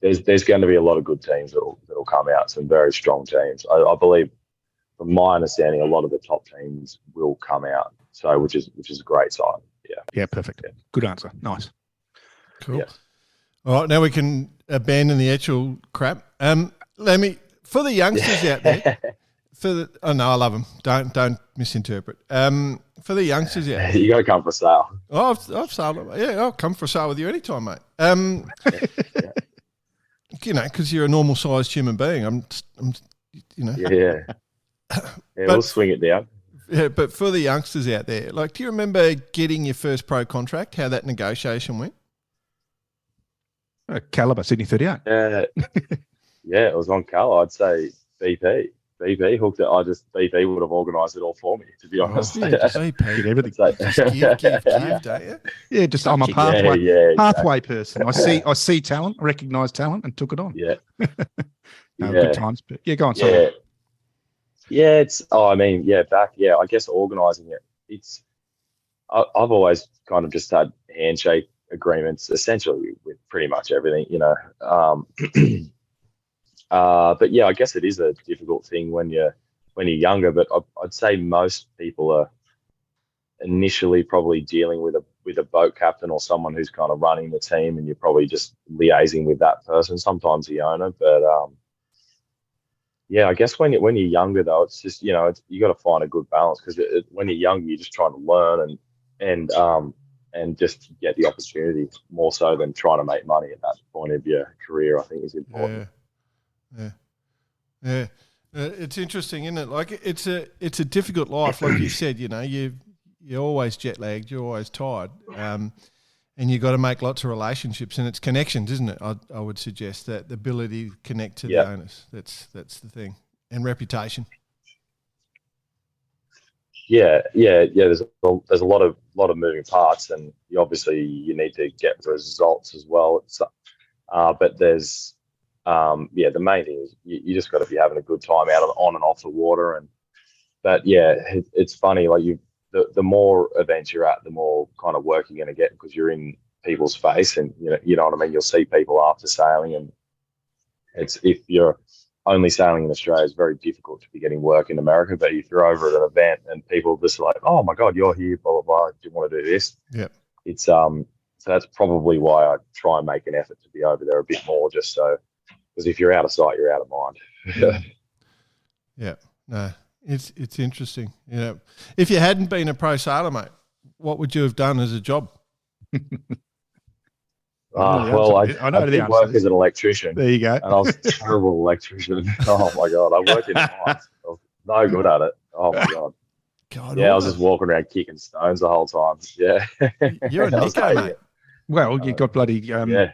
There's going to be a lot of good teams that'll come out, some very strong teams. I believe, from my understanding, a lot of the top teams will come out. So which is a great sign. Yeah. Yeah, perfect. Yeah. Good answer. Nice. Cool. Yeah. All right, now we can abandon the Etchell crap. Let me, for the youngsters out there, I love them. Don't misinterpret. For the youngsters out there, you got to come for sale. Oh, I've sailed. Yeah, I'll come for a sail with you anytime, mate. You know, because you're a normal sized human being. I'm, you know. Yeah. We'll swing it down. Yeah, but for the youngsters out there, like, do you remember getting your first pro contract? How that negotiation went? Calibre, Sydney 38. Yeah, it was on colour. I'd say BP. BP hooked it. BP would have organised it all for me, to be honest. BP did everything. Give, don't you? Yeah, just I'm a pathway person. I see talent, recognise talent, and took it on. Yeah. Good times. But yeah, go on. Sorry. Yeah, I guess organising it. I've always kind of just had handshake agreements essentially with pretty much everything, you know. But yeah, I guess it is a difficult thing when you're younger. But I'd say most people are initially probably dealing with a boat captain or someone who's kind of running the team, and you're probably just liaising with that person. Sometimes the owner, but yeah, I guess when you're younger though, it's just, you know, you got to find a good balance, because when you're younger, you're just trying to learn and just get the opportunity more so than trying to make money at that point of your career. I think is important. Yeah. It's interesting, isn't it? Like, it's a difficult life, like you said. You know, you're always jet lagged, you're always tired, and you got to make lots of relationships, and it's connections, isn't it? I would suggest that the ability to connect to the owners. That's the thing, and reputation. Yeah. There's a lot of moving parts, and you need to get results as well. But there's, the main thing is you just got to be having a good time on and off the water. But yeah, it's funny. Like the more events you're at, the more kind of work you're going to get because you're in people's face, and you know what I mean. You'll see people after sailing, and if you're only sailing in Australia, it's very difficult to be getting work in America. But if you're over at an event and people just like, oh my God, you're here, blah, blah, blah, do you want to do this? Yeah. It's, so that's probably why I try and make an effort to be over there a bit more, just so, because if you're out of sight, you're out of mind. Yeah. No, it's interesting. You know, if you hadn't been a pro sailor, mate, what would you have done as a job? I did work as an electrician. There you go. And I was a terrible electrician. Oh my God, I worked in mines. I was no good at it. Oh my God. I was just walking around kicking stones the whole time. Yeah. You're a Nico, mate. Well, you got bloody yeah.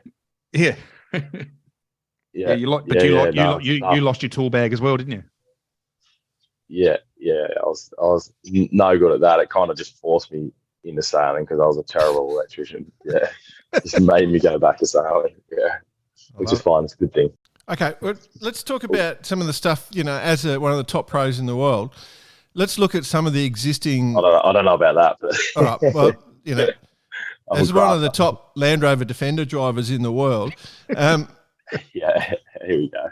You lost your tool bag as well, didn't you? Yeah. I was no good at that. It kind of just forced me into sailing because I was a terrible electrician. Yeah. Just made me go back to sailing. Yeah. Which is fine. It's a good thing. Okay. Well, let's talk about some of the stuff, as one of the top pros in the world. Let's look at some of the existing. I don't know about that. But all right. Well, as one of the top Land Rover Defender drivers in the world. Yeah. Here we go.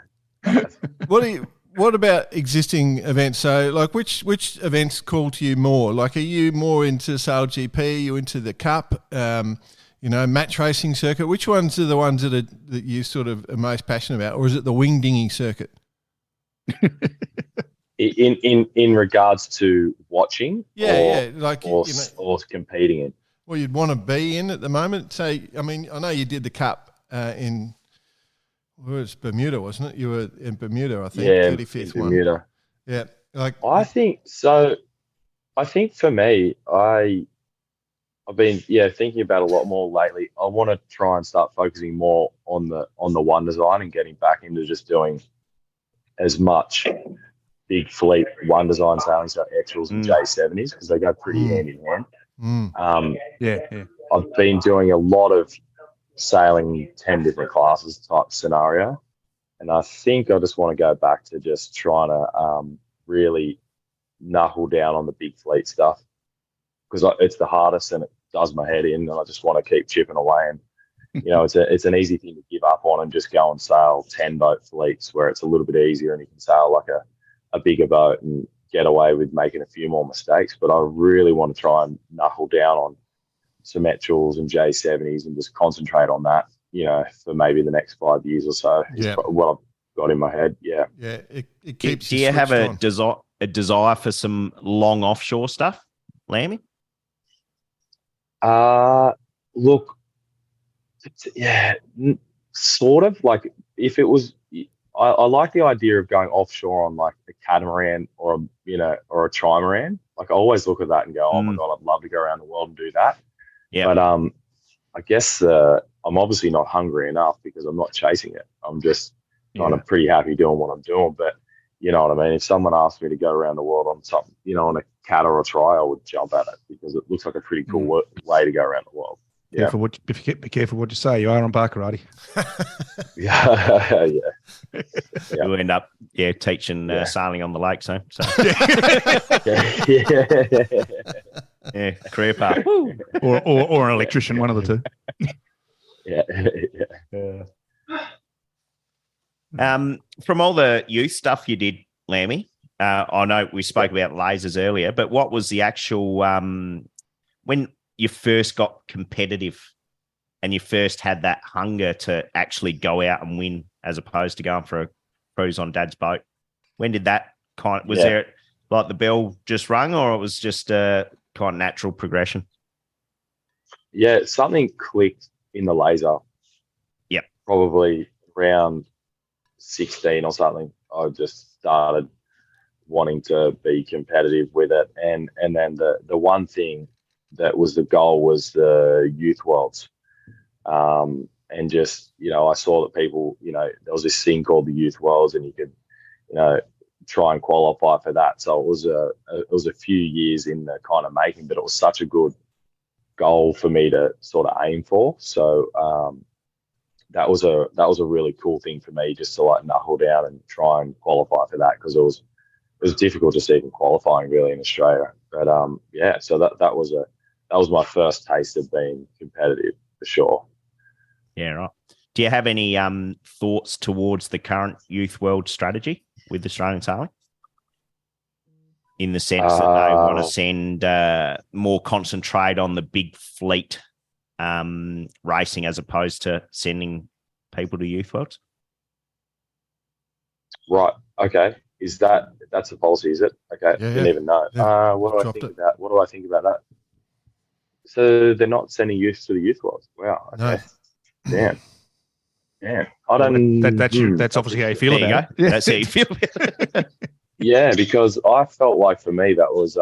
What about existing events? So, like, which events call to you more? Like, are you more into Sail GP? Are you into the Cup? Match racing circuit. Which ones are the ones that you sort of are most passionate about, or is it the wing dinghy circuit? In regards to watching, or competing in. Well, you'd want to be in at the moment. Say, I mean, I know you did the Cup in. Well, it's Bermuda, wasn't it? You were in Bermuda, I think. Yeah, 35th one. Bermuda. Yeah, I think so. I think for me, I've been thinking about it a lot more lately. I want to try and start focusing more on the one design and getting back into just doing as much big fleet one design sailing, so Etchells and J70s, because they go pretty hand in hand. I've been doing a lot of sailing 10 different classes type scenario, and I think I just want to go back to just trying to really knuckle down on the big fleet stuff, because it's the hardest and it does my head in, and I just want to keep chipping away. And it's an easy thing to give up on and just go and sail 10 boat fleets where it's a little bit easier and you can sail like a bigger boat and get away with making a few more mistakes. But I really want to try and knuckle down on some Etchells and J70s and just concentrate on that, for maybe the next 5 years or so. Yeah. What I've got in my head. Yeah. Yeah. It keeps. Do you have a desire for some long offshore stuff, Lammy? Look, sort of. Like, if it was, I like the idea of going offshore on like a catamaran or a trimaran. Like, I always look at that and go, oh my God, I'd love to go around the world and do that. Yeah. But I guess I'm obviously not hungry enough because I'm not chasing it. I'm just kind of pretty happy doing what I'm doing. But you know what I mean? If someone asked me to go around the world on something, on a cat or a tri, I would jump at it because it looks like a pretty cool way to go around the world. Yeah. Be careful what you say. You are on bar karate. Yeah. You'll end up teaching sailing on the lake. So. Yeah, career path. or an electrician, one of the two. From all the youth stuff you did, Lammy, I know we spoke about lasers earlier, but what was the actual when you first got competitive and you first had that hunger to actually go out and win as opposed to going for a cruise on Dad's boat? When did that was there like the bell just rung, or it was just a kind of natural progression? Yeah, something clicked in the laser. Yep. Probably around 16 or something. I just started wanting to be competitive with it. And then the one thing that was the goal was the youth worlds. And just, I saw that people, there was this thing called the youth worlds and you could, try and qualify for that. So it was a few years in the kind of making, but it was such a good goal for me to sort of aim for. So that was a really cool thing for me, just to like knuckle down and try and qualify for that, because it was difficult just even qualifying really in Australia. But so that was my first taste of being competitive for sure. Yeah, right. Do you have any thoughts towards the current youth world strategy with Australian sailing? In the sense that they want to send more concentrate on the big fleet racing as opposed to sending people to youth worlds? Right. Okay. That's the policy, is it? Okay. Yeah, Didn't even know. Yeah. What do I think about that? So they're not sending youth to the youth worlds. Wow. Okay. No. Damn. I don't. That's obviously how you feel about it. Yeah. That's how you feel. Yeah, because I felt like for me that was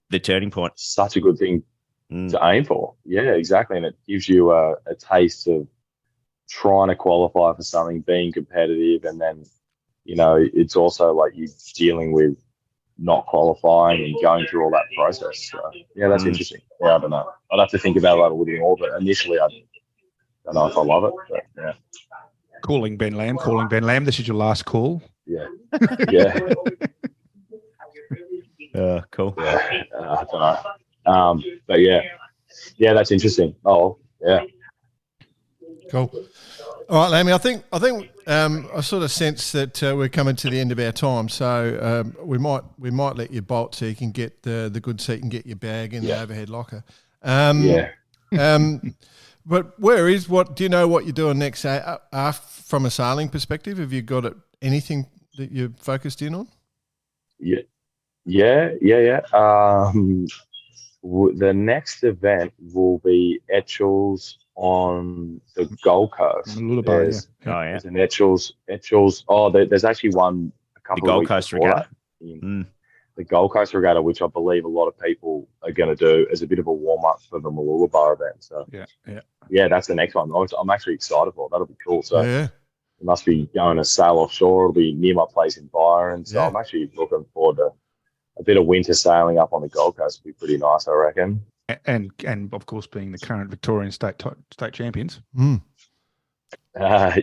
The turning point. such a good thing to aim for. Yeah, exactly. And it gives you a taste of trying to qualify for something, being competitive, and then, it's also like you dealing with not qualifying and going through all that process. So, yeah, that's interesting. Yeah, I don't know. I'd have to think about that a little bit more, but initially I don't know if I love it. But yeah. Calling Ben Lamb. This is your last call. Yeah. Cool. Yeah, I don't know. But yeah, that's interesting. Oh, yeah. Cool. All right, Lammy. I think I sort of sense that we're coming to the end of our time, so we might let you bolt so you can get the good seat and get your bag in the overhead locker. But do you know what you're doing next from a sailing perspective? Have you got anything that you're focused in on? Yeah. The next event will be Etchells on the Gold Coast. There's an Etchells. Oh, there's actually one a couple of weeks Coast before Regatta. that. The Gold Coast Regatta, which I believe a lot of people are going to do as a bit of a warm up for the Mooloolaba event. So yeah, that's the next one. I'm actually excited for it. That'll be cool. So it must be going to sail offshore. It'll be near my place in Byron. So I'm actually looking forward to a bit of winter sailing up on the Gold Coast. Would be pretty nice, I reckon. And of course, being the current Victorian state champions. Yeah.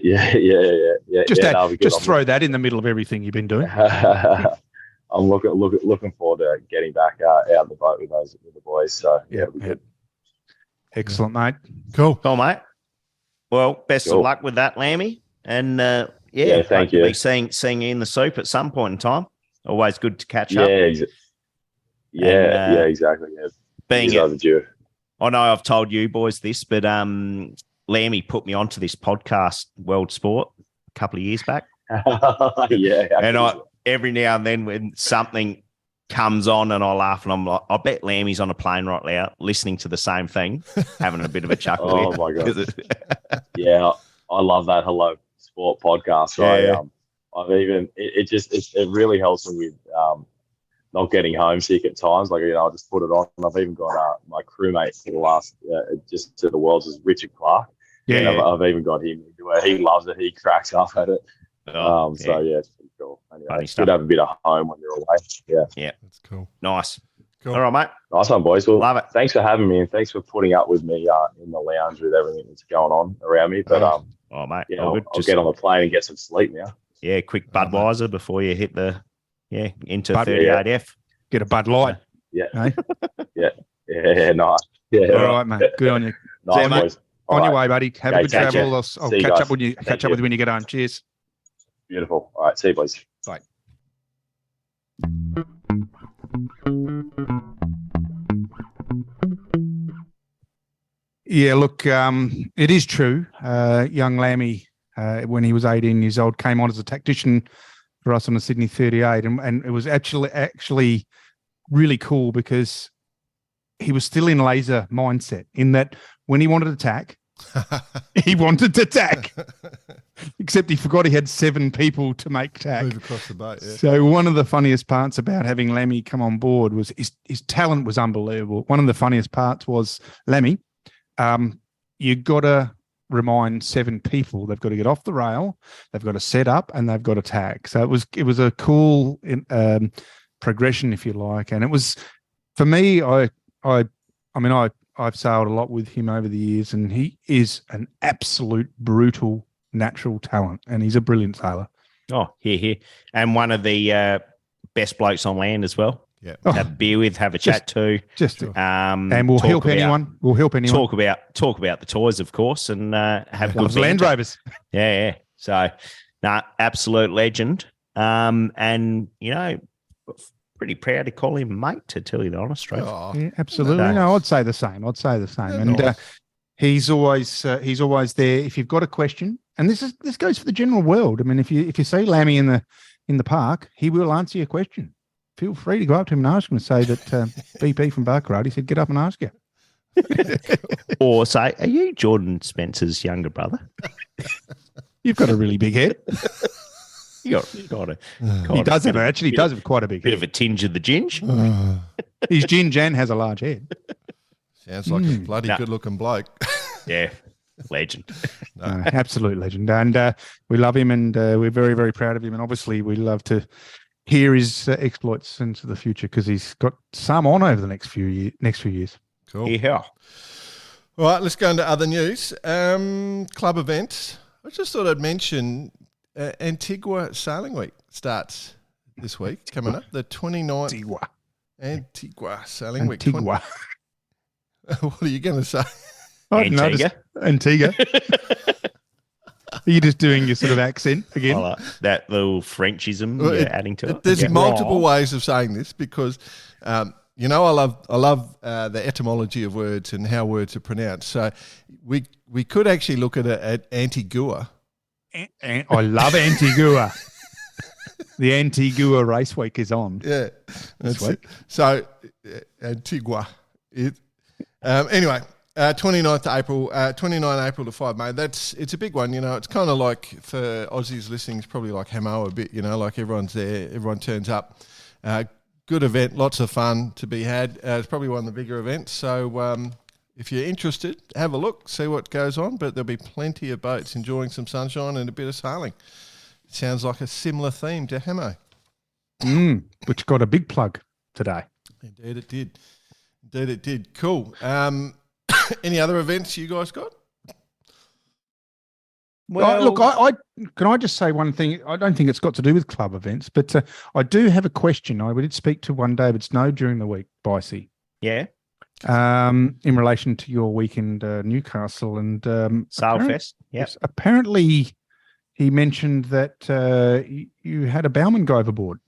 Just throw that in the middle of everything you've been doing. I'm looking forward to getting back out on the boat with the boys. So it'll be good. Excellent, mate. Cool, mate. Well, best of luck with that, Lammy. And thank you. Be seeing you in the soup at some point in time. Always good to catch up. Exactly. Yeah. Being overdue. I know I've told you boys this, but Lammy put me onto this podcast, World Sport, a couple of years back. And every now and then when something comes on and I laugh and I'm like, I bet Lammy's on a plane right now listening to the same thing, having a bit of a chuckle. Oh my God. Yeah, I love that Hello Sport podcast. So it really helps me with not getting homesick at times. Like, I just put it on. And I've even got my crewmate for the last just to the Worlds is Richard Clark. I've even got him where he loves it. He cracks up at it. So it's pretty cool. Anyway, it's good to have a bit of home when you're away. Yeah, that's cool. Nice. Cool. All right, mate. Nice one, boys. Well, love it. Thanks for having me, and thanks for putting up with me in the lounge with everything that's going on around me. But mate, I'll get on the plane and get some sleep now. Yeah, quick Budweiser before you hit into 38F. Get a Bud Light. Yeah. Hey? Yeah, nice. Yeah. All right, mate. Good on you. Nice, boys. On your way, buddy. Have a good travel. I'll catch up with you. Catch up with you when you get home. Cheers. Beautiful. All right. See you, boys. Bye. Yeah, look, it is true. Young Lammy, when he was 18 years old, came on as a tactician for us on the Sydney 38, and it was actually really cool because he was still in laser mindset in that when he wanted to attack, he wanted to attack, except he forgot he had 7 people to make tack. Move across the boat, yeah. So one of the funniest parts about having Lammy come on board was his talent was unbelievable. One of the funniest parts was, Lammy, you got to remind 7 people they've got to get off the rail, they've got to set up, and they've got to tack. So it was a cool progression, if you like. And it was, for me, I I've sailed a lot with him over the years, and he is an absolute brutal natural talent, and he's a brilliant sailor. Oh, here. And one of the best blokes on land as well. Yeah. Have a beer with, have a chat to. And we'll help anyone. We'll help anyone. Talk about the toys, of course, and have good Land Rovers. Yeah. So, absolute legend. And, pretty proud to call him mate, to tell you the honest truth. Oh, Yeah, absolutely. No, I'd say the same. Yeah, And nice. he's always there. If you've got a question, and this goes for the general world. I mean, if you see Lammy in the park, he will answer your question. Feel free to go up to him and ask him and say that BP from Barkerard, he said, get up and ask you. Or say, are you Jordan Spencer's younger brother? You've got a really big head. You got it. He does have actually. He does have quite a big Bit head. of a tinge of the ginge. His ginger and has a large head. Sounds like a bloody good-looking bloke. Yeah, legend. Absolute legend. And we love him, and we're very, very proud of him. And obviously, we love to hear his exploits into the future because he's got some on over the next few years. Cool. Yeah. All right, let's go into other news. Club events. I just thought I'd mention Antigua Sailing Week starts this week, coming up, the 29th. Antigua Sailing Week. Antigua. What are you going to say? Antigua. Are you just doing your sort of accent again? I like that little Frenchism you're adding to it. There's multiple ways of saying this because, I love the etymology of words and how words are pronounced. So we could actually look at it at Antigua. I love Antigua. The Antigua Race Week is on. Yeah, that's it. So Antigua. Anyway, 29th April, 29 April to 5 May. It's a big one. It's kind of like for Aussies listening, it's probably like Hamo a bit. Like everyone's there, everyone turns up. Good event, lots of fun to be had. It's probably one of the bigger events. So if you're interested, have a look, see what goes on. But there'll be plenty of boats enjoying some sunshine and a bit of sailing. Sounds like a similar theme to Hamo. Which got a big plug today. Indeed it did. Cool. Any other events you guys got? Well, look, I can I just say one thing? I don't think it's got to do with club events, but I do have a question. I did speak to one David Snow during the week, Bicey. Yeah. In relation to your week in Newcastle and Sailfest. Yes. Apparently, he mentioned that you had a bowman go overboard.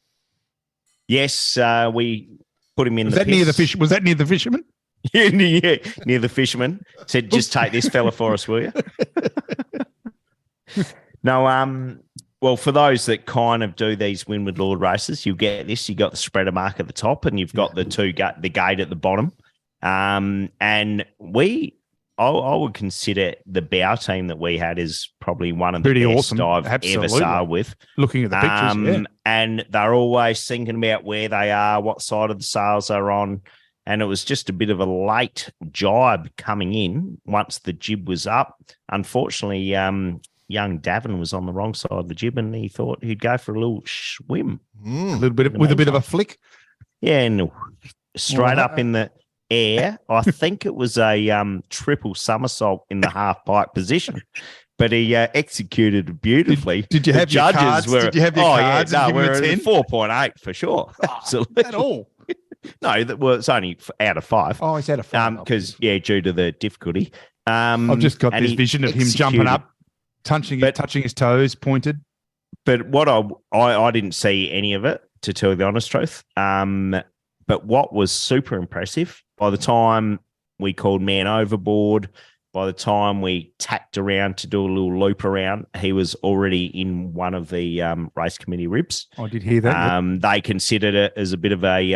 Yes, we put him in Was that near the fisherman? Yeah, near the fisherman. Said, just take this fella for us, will you? No, well, for those that kind of do these Windward Lord races, you get this. You got the spreader mark at the top, and you've got the gate at the bottom. And I would consider the bow team that we had is probably one of the best awesome. I've ever sailed with. Looking at the pictures, and they're always thinking about where they are, what side of the sails they're on. And it was just a bit of a late jibe coming in once the jib was up. Unfortunately, young Davin was on the wrong side of the jib, and he thought he'd go for a little swim, a little bit with a bit of a flick. Yeah, and straight up in the air. I think it was a triple somersault in the half pike position, but he executed it beautifully. Did you have your cards? Did you have your cards? Yeah, no, we're at 4.8 for sure. Absolutely. At all. No, it's only out of 5. Oh, it's out of 5. Because due to the difficulty. I've just got this vision of him jumping up, touching his toes, pointed. But what I didn't see any of it, to tell you the honest truth. But what was super impressive, by the time we called man overboard, by the time we tacked around to do a little loop around, he was already in one of the race committee ribs. I did hear that. Yep. They considered it as a bit of a,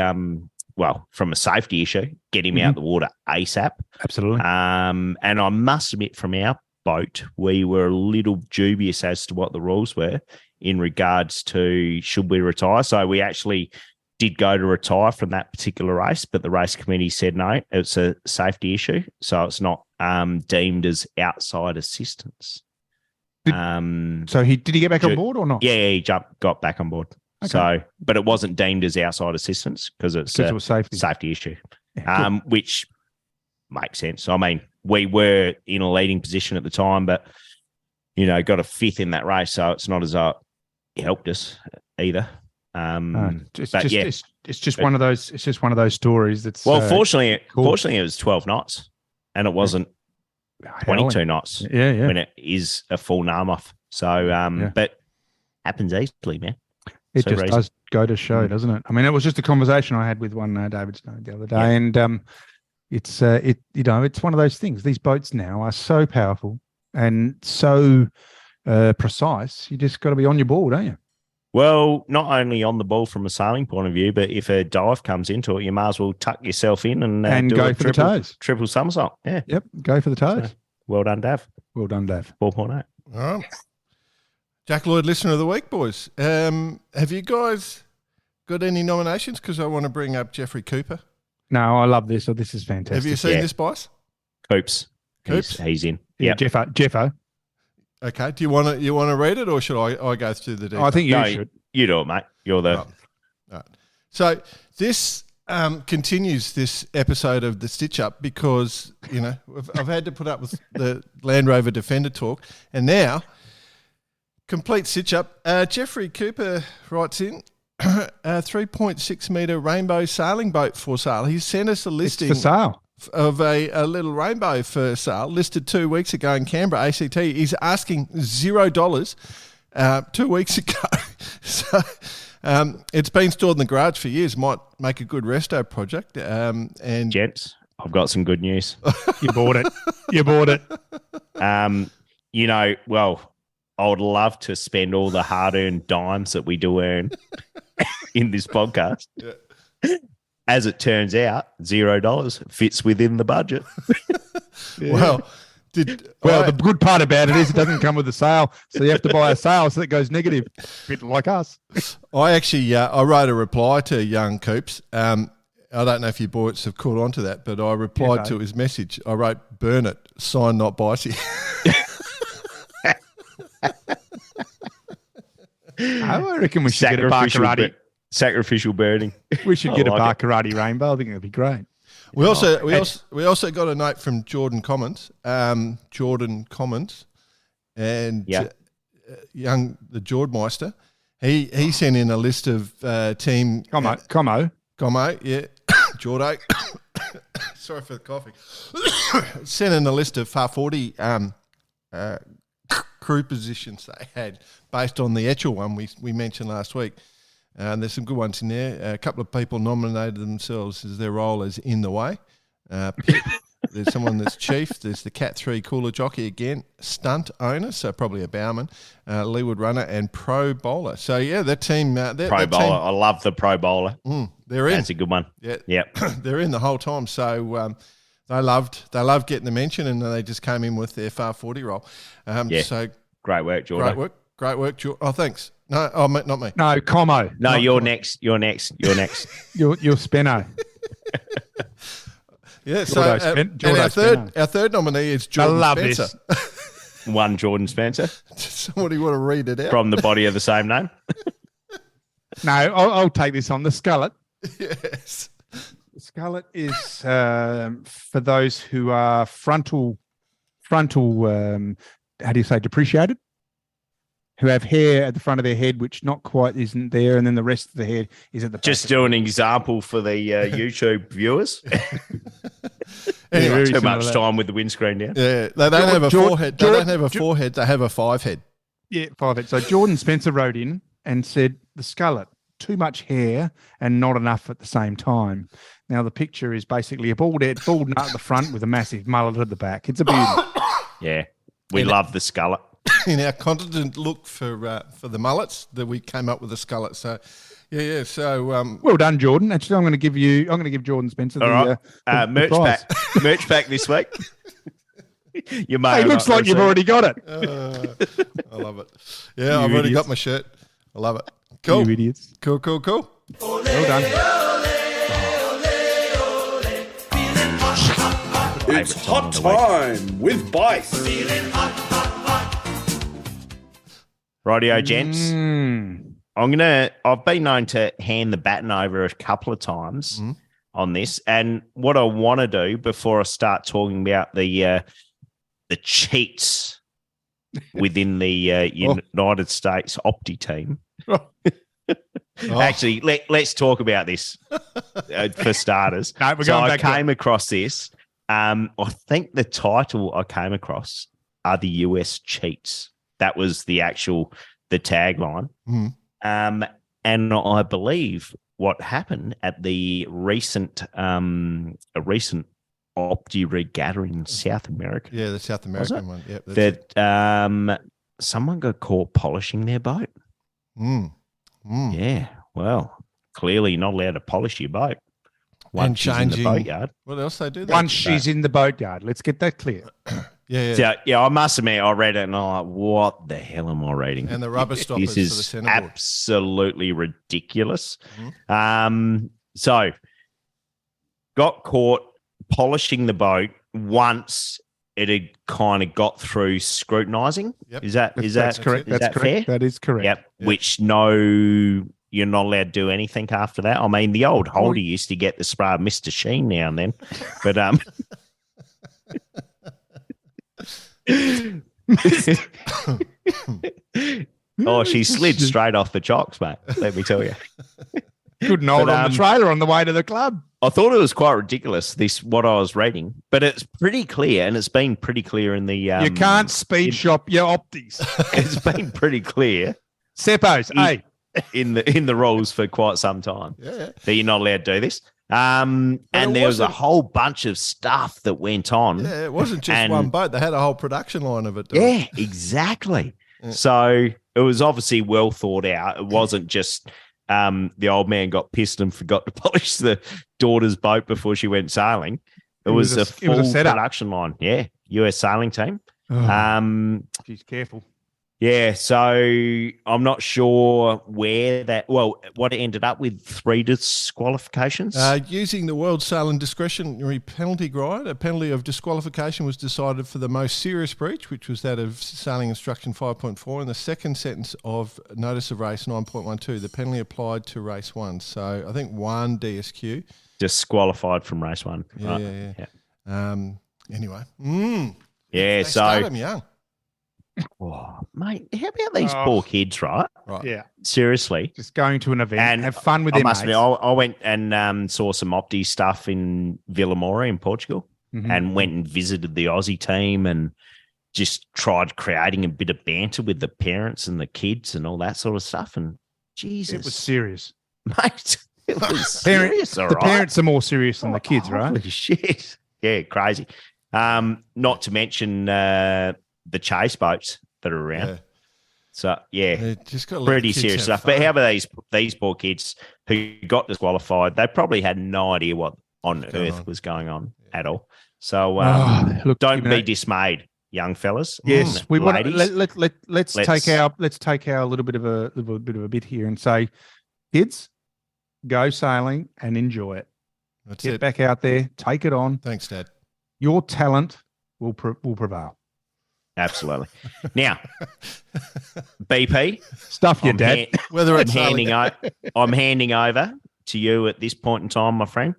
from a safety issue, get him out the water ASAP. Absolutely. And I must admit, from our boat, we were a little dubious as to what the rules were in regards to should we retire. So we actually did go to retire from that particular race, but the race committee said no, it's a safety issue, so it's not deemed as outside assistance. So did he get back on board or not? Yeah, he got back on board. Okay. So, but it wasn't deemed as outside assistance because it was a safety issue, Yeah, which makes sense. I mean, we were in a leading position at the time, but, got a fifth in that race. So it's not as though it helped us either. It's just one of those. It's just one of those stories. That's fortunately, cool. Fortunately, it was 12 knots, and it wasn't 22 knots. Yeah. When it is a full arm off. So, but happens easily, man. It just does go to show, doesn't it? I mean, it was just a conversation I had with one David Snow the other day, and it's it's one of those things. These boats now are so powerful and so precise. You just got to be on your ball, don't you? Well, not only on the ball from a sailing point of view, but if a dive comes into it, you might as well tuck yourself in and do go for the toes. Triple somersault. Yeah. Yep. Go for the toes. So, well done, Dav. Well done, Dav. 4.8. All right. Jack Lloyd, listener of the week, boys. Have you guys got any nominations? Because I want to bring up Jeffrey Cooper. No, I love this. Oh, this is fantastic. Have you seen this, boys? Coops. He's in. Yeah, Jeffo. Okay. Do you want to read it, or should I go through the details? I think you should. You do it, mate. You're the. Right. So this continues this episode of the Stitch Up because I've had to put up with the Land Rover Defender talk, and now complete Stitch Up. Jeffrey Cooper writes in a 3.6 metre rainbow sailing boat for sale. He sent us a listing. It's for sale. Of a little rainbow for sale listed 2 weeks ago in Canberra, ACT. He's asking $0 2 weeks ago. So it's been stored in the garage for years. Might make a good resto project. And gents, I've got some good news. You bought it. You bought it. Well, I would love to spend all the hard-earned dimes that we do earn in this podcast. Yeah. As it turns out, $0 fits within the budget. Yeah. Well, the good part about it is it doesn't come with a sale, so you have to buy a sale, so it goes negative. A bit like us. I actually I wrote a reply to young Coops. I don't know if you boys have caught on to that, but I replied to his message. I wrote, "Burn it, sign not bitey." I reckon we should get a bar karate. Sacrificial burning. We should get a bar karate rainbow. I think it'd be great. We also got a note from Jordan Commons. And the Jordmeister. He sent in a list of team Como, yeah. Jordo. Sorry for the coughing. Sent in a list of FAR 40 crew positions they had based on the Etchell one we mentioned last week. And there's some good ones in there. A couple of people nominated themselves as their role as in the way. There's someone that's chief. There's the Cat 3 cooler jockey again. Stunt owner, so probably a bowman. Leeward runner and pro bowler. So, yeah, that team. Pro bowler. I love the pro bowler. They're in. That's a good one. Yeah. Yep. They're in the whole time. So they loved getting the mention, and they just came in with their FAR 40 role. So great work, Jordan. Great work, Jordan. Oh, thanks. No, not me. No, Como. No, you're next. You're next. You're Spenno. Yeah, so our third nominee is Jordan Spencer. This. One Jordan Spencer. Somebody want to read it out? From the body of the same name? No, I'll take this on. The skullet. Yes. The skullet is for those who are frontal, how do you say, depreciated? Who have hair at the front of their head, which not quite isn't there, and then the rest of the head is at the back. Just do an example for the YouTube viewers. Anyway, too much time with the windscreen down. Yeah, they don't have a forehead. They don't have a forehead. They have a 5 head. Yeah, 5 head. So Jordan Spencer wrote in and said, the skullet, too much hair and not enough at the same time. Now, the picture is basically a bald nut at the front with a massive mullet at the back. It's a beauty. Yeah, we love the skullet. In our continent look for the mullets, that we came up with a skullet. So, yeah. So, well done, Jordan. Actually, I'm going to give Jordan Spencer the merch prize. pack. Merch pack this week. It looks like you've already got it. I love it. Yeah, I've already got my shirt. I love it. Cool. You idiots. Cool. Well done. It's hot time with Bice. Rightio, gents. I've been known to hand the baton over a couple of times on this. And what I want to do before I start talking about the cheats within the United States Opti team. Actually, let's talk about this for starters. No, I came across this. I think the title I came across are the US cheats. That was the tagline. And I believe what happened at the recent Opti regatta in South America. Yeah, the South American one. Yep, that someone got caught polishing their boat. Yeah, well, clearly you're not allowed to polish your boat once she's in the boatyard. What else they do? Once she's in the boatyard. Let's get that clear. Yeah. So, I must admit, I read it and I'm like, what the hell am I reading? And the rubber stoppers this for the is centerboard. Absolutely ridiculous. So, got caught polishing the boat once it had kind of got through scrutinizing. Yep. That's correct. That's correct. Fair? That is correct. Yep. Which you're not allowed to do anything after that. I mean, the old holder used to get the spray of Mr. Sheen now and then, but she slid straight off the chocks, mate. Let me tell you. Couldn't hold on the trailer on the way to the club. I thought it was quite ridiculous, what I was reading, but it's pretty clear, and it's been pretty clear in the... you can't speed shop your Optis. It's been pretty clear. Seppos, in the rules for quite some time that you're not allowed to do this. And there was a whole bunch of stuff that went on. Yeah, it wasn't just one boat. They had a whole production line of it. Yeah, exactly. Yeah. So it was obviously well thought out. It wasn't just the old man got pissed and forgot to polish the daughter's boat before she went sailing. It was a full production line. Yeah, US sailing team. She's careful. Yeah, so I'm not sure what it ended up with 3 disqualifications. Using the World Sailing Discretionary Penalty Guide, a penalty of disqualification was decided for the most serious breach, which was that of Sailing Instruction 5.4, and the second sentence of Notice of Race 9.12. The penalty applied to race 1. So I think 1 DSQ. Disqualified from race 1. Yeah. Anyway. Yeah, they start them young. Oh, mate, how about these poor kids, right? Yeah. Seriously. Just going to an event and have fun with them, mates. I went and saw some Opti stuff in Vila Moura in Portugal and went and visited the Aussie team and just tried creating a bit of banter with the parents and the kids and all that sort of stuff. And Jesus. It was serious. Mate, it was serious, all right. The parents are more serious than the kids, right? Holy shit. Yeah, crazy. Not to mention... the chase boats that are around. Yeah. So, just got pretty serious stuff. But how about these poor kids who got disqualified? They probably had no idea what on earth was going on at all. So don't be dismayed, young fellas. Yes, we want let's take our little bit of a bit here and say, kids, go sailing and enjoy it. Get back out there, take it on. Thanks, Dad. Your talent will prevail. Absolutely. Now, BP, stuff your dad. I'm handing over to you at this point in time, my friend.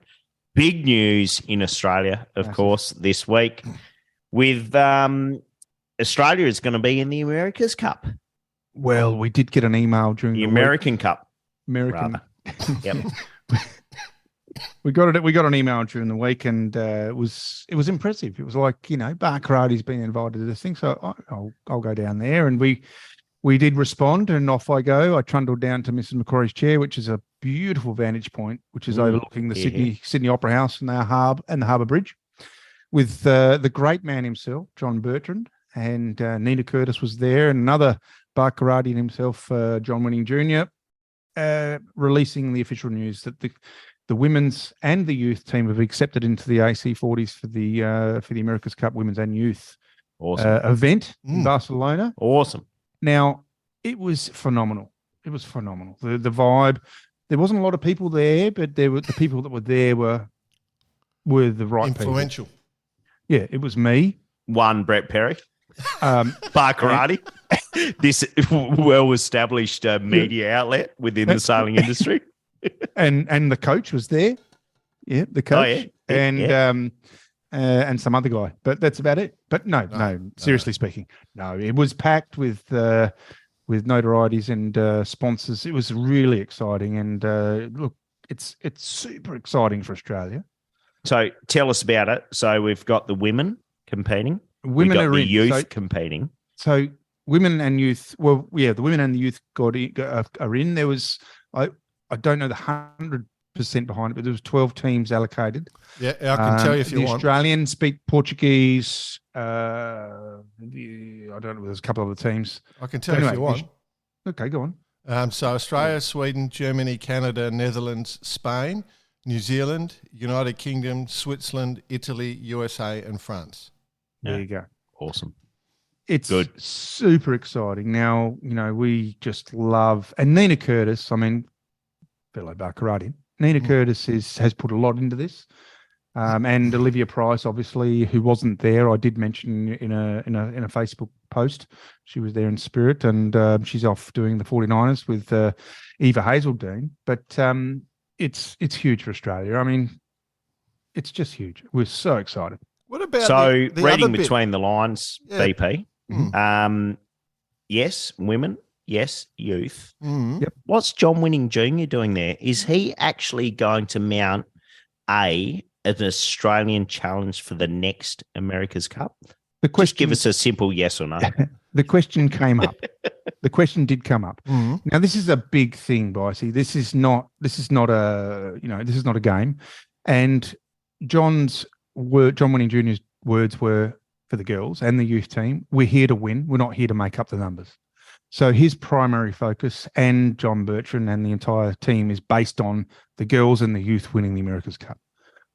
Big news in Australia, of course, this week. With Australia is going to be in the America's Cup. Well, we did get an email during the American week. Cup. American. Yep. We got an email during the week, and it was impressive. It was like, Bar Karate's been invited to this thing, so I'll go down there, and we did respond, and off I go. I trundled down to Mrs. McCrory's chair, which is a beautiful vantage point, which is overlooking the Sydney Opera House and the Harbour Bridge, with the great man himself, John Bertrand, and Nina Curtis was there, and another Bar Karate himself, John Winning Jr., releasing the official news that the women's and the youth team have accepted into the AC40s for the America's Cup Women's and Youth event in Barcelona. Awesome. Now, it was phenomenal. It was phenomenal. The vibe. There wasn't a lot of people there, but the people that were there were the right influential. People. Yeah, it was me. One, Brett Perry. Bar Karate. This well-established media outlet within the sailing industry. And the coach was there. Yeah, the coach, Yeah. And some other guy, but that's about it. But no. Seriously speaking, no, it was packed with notorieties and sponsors. It was really exciting, and look, it's super exciting for Australia. So tell us about it. So we've got the women competing. Women we've got are the in. youth competing. So women and youth. Well, yeah, the women and the youth are in. There was I don't know the 100% behind it, but there was 12 teams allocated. Yeah, I can tell you if you the want. Australians speak Portuguese. I don't know. There's a couple of other teams. I can tell you if you want. Okay, go on. So Australia, Sweden, Germany, Canada, Netherlands, Spain, New Zealand, United Kingdom, Switzerland, Italy, USA, and France. There you go. Awesome. It's good. Super exciting. Now, we just love, and Nina Curtis, I mean, fellow Barkarati, Nina Curtis has put a lot into this. And Olivia Price, obviously, who wasn't there, I did mention in a Facebook post. She was there in spirit, and she's off doing the 49ers with Eva Hazeldine. But it's huge for Australia. I mean, it's just huge. We're so excited. What about the reading between the lines, BP? Mm. Yes, women. Yes, youth. Mm. Yep. What's John Winning Jr. doing there? Is he actually going to mount an Australian challenge for the next America's Cup? Just give us a simple yes or no. The question came up. The question did come up. Mm. Now, this is a big thing, Bicey. This is not a game. And John Winning Jr.'s words were for the girls and the youth team. We're here to win. We're not here to make up the numbers. So his primary focus, and John Bertrand and the entire team, is based on the girls and the youth winning the America's Cup.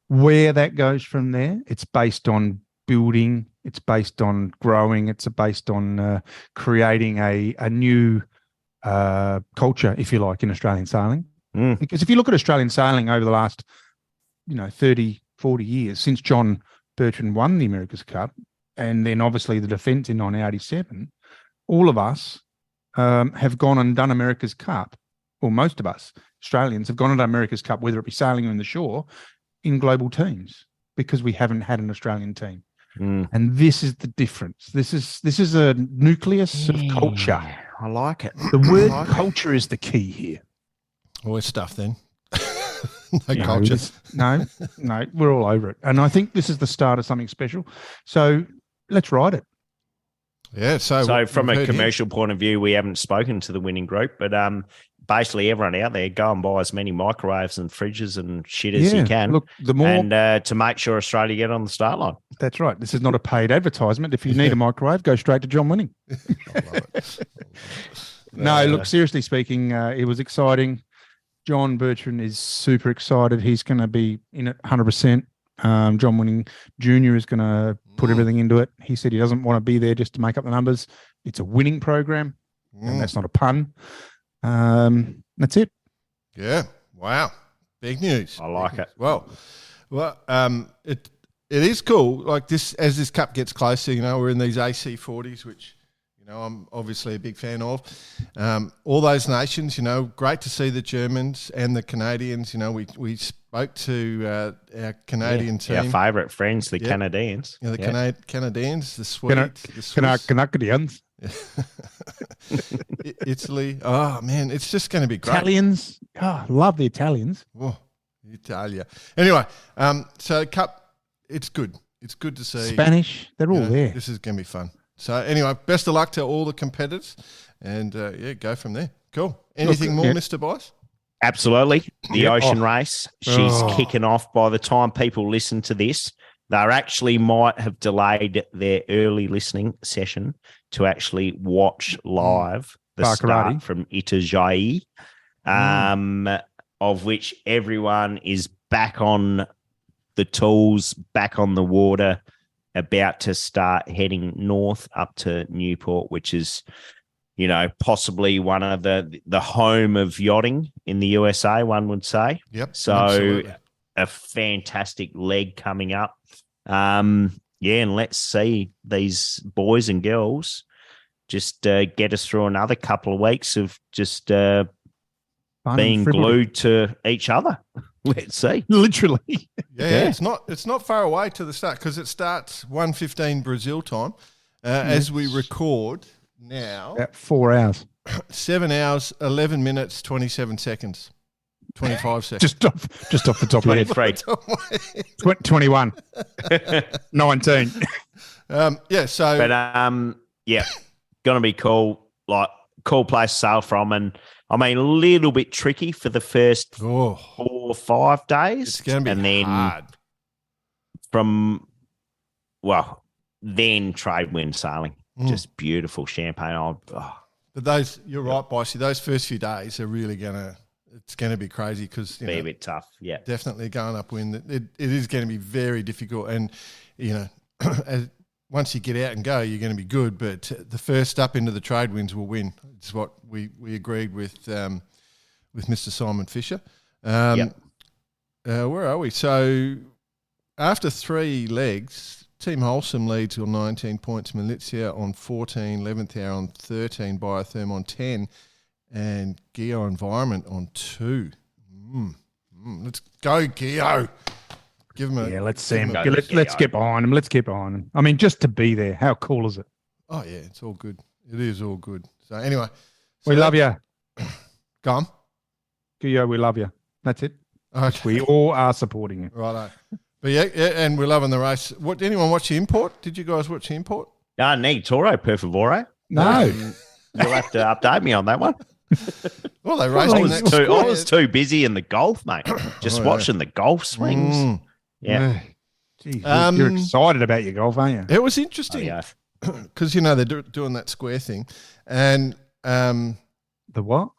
Where that goes from there, it's based on building, it's based on growing, it's based on creating a new culture, if you like, in Australian sailing. Because if you look at Australian sailing over the last 30, 40 years, since John Bertrand won the America's Cup, and then obviously the defence in 1987, all of us have gone and done America's Cup, or most of us, Australians, have gone and done America's Cup, whether it be sailing or in the shore, in global teams, because we haven't had an Australian team. And this is the difference. This is a nucleus of culture. I like it. The word culture is the key here. Well, it's stuff then. Culture. No, we're all over it. And I think this is the start of something special. So let's ride it. Yeah. So from a commercial point of view, we haven't spoken to the winning group, but basically everyone out there, go and buy as many microwaves and fridges and shit as you can. Look, the more, and to make sure Australia get on the start line. That's right. This is not a paid advertisement. If you need a microwave, go straight to John Winning. I love it. No, look, seriously speaking, it was exciting. John Bertrand is super excited. He's going to be in it 100%. John Winning Jr. is going to put everything into it. He said he doesn't want to be there just to make up the numbers. It's a winning program, and that's not a pun. That's it. Yeah. Wow. Big news. I like it. Well, it is cool. Like this, as this cup gets closer, we're in these AC40s, which, I'm obviously a big fan of. All those nations, great to see the Germans and the Canadians. We spoke to our Canadian team. Our favourite friends, the Canadians. The Canadians, the Swedes, the Swiss. Canadians. Italy. Oh, man, it's just going to be great. Italians. Oh, love the Italians. Oh, Italia. Anyway, so cup, it's good. It's good to see. Spanish, they're all there. This is going to be fun. So anyway, best of luck to all the competitors, and go from there. Cool. Anything more, Mr. Bice? Absolutely. The ocean race. She's kicking off. By the time people listen to this, they actually might have delayed their early listening session to actually watch live the start from Itajaí, of which everyone is back on the tools, back on the water, about to start heading north up to Newport, which is, possibly one of the home of yachting in the USA, one would say. Yep. So absolutely. A fantastic leg coming up. And let's see these boys and girls just get us through another couple of weeks of just being glued to each other. Let's see. Literally. Yeah, it's not far away to the start because it starts 1:15 Brazil time as we record now. About 4 hours. 7 hours, 11 minutes, 27 seconds, 25 seconds. Just off the top of your head. 21. 19. Yeah, so But yeah, gonna be cool. Like cool place to sail from, and I mean a little bit tricky for the first 4 or 5 days. it's going to be and then hard. Then trade wind sailing, just beautiful champagne. But you're right, Bicey. Those first few days are really it's going to be crazy because Be a bit tough. Yeah, definitely going upwind. It is going to be very difficult, and once you get out and go, you're going to be good. But the first up into the trade winds will win. It's what we agreed with Mr. Simon Fisher. Where are we? So after 3 legs, Team Wholesome leads on 19 points. Militia on 14, 11th Hour on 13, Biotherm on 10, and Geo Environment on 2. Let's go, Geo. Give him a Let's see him. go. Let's get behind him. Let's get behind him. I mean, just to be there, how cool is it? Oh yeah, it's all good. It is all good. So anyway, We love you. Go on. Gio, we love you. That's it. Okay. We all are supporting you. Righto. But yeah, and we're loving the race. What? Anyone watch the import? Did you guys watch the import? Negatoro, per favore. No. You'll have to update me on that one. Well, they raced I in that was too busy in the golf, mate. Just watching the golf swings. Yeah. Jeez, you're excited about your golf, aren't you? It was interesting because they're doing that square thing, and The what?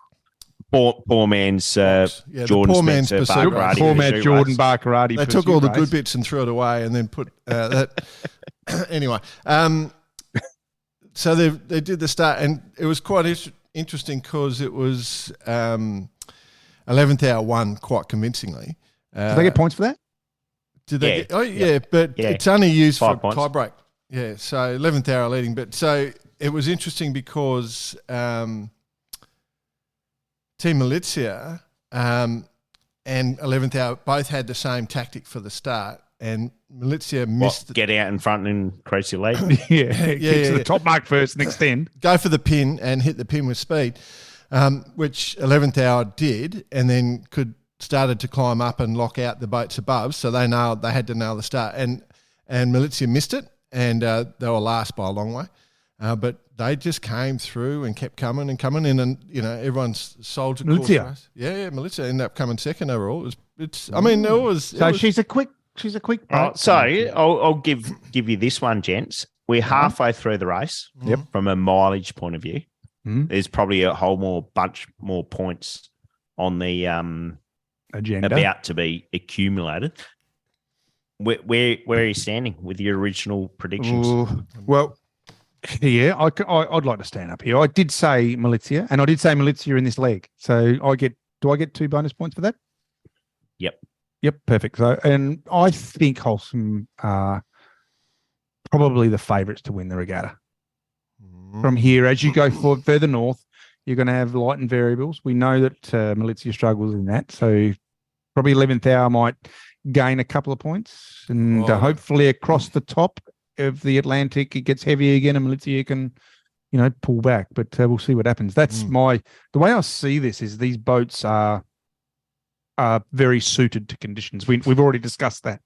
Poor man's Jordan poor man's Spencer, pursuit Barkarati race. Poor man pursuit Jordan race. Barkarati. they took all the good bits and threw it away, and then put that. Anyway, so they did the start, and it was quite interesting because it was 11th Hour won quite convincingly. Did they get points for that? Did they? Yeah. Get, oh yeah, but Yeah. it's only used 5 for points. tie break. Yeah, so 11th Hour leading, but so it was interesting because Team Militia and 11th Hour both had the same tactic for the start, and Militia missed Get out in front and increase your lead. Get to the top mark first and extend. go for the pin and hit the pin with speed, which 11th Hour did, and then started to climb up and lock out the boats above. So they had to nail the start, and Militia missed it, and they were last by a long way. But they just came through and kept coming and coming in, and everyone's soldier course Militia. race. Yeah, Militia ended up coming second overall. It was. So she's a quick boat. So I'll give you this one, gents. We're halfway through the race. Yep. From a mileage point of view, Mhm. there's probably a whole bunch more points on the agenda. about to be accumulated. Where are you standing with your original predictions? Ooh, well, yeah, I'd like to stand up here. I did say Militia, and I did say Militia in this leg. So do I get 2 bonus points for that? Yep, perfect. So, and I think Wholesome are probably the favourites to win the regatta. From here, as you go further north, you're going to have light and variables. We know that Militia struggles in that, so probably 11th Hour might gain a couple of points, and hopefully across the top of the Atlantic, it gets heavier again, and Militia can, pull back. But we'll see what happens. That's the way I see this is these boats are very suited to conditions. We've already discussed that.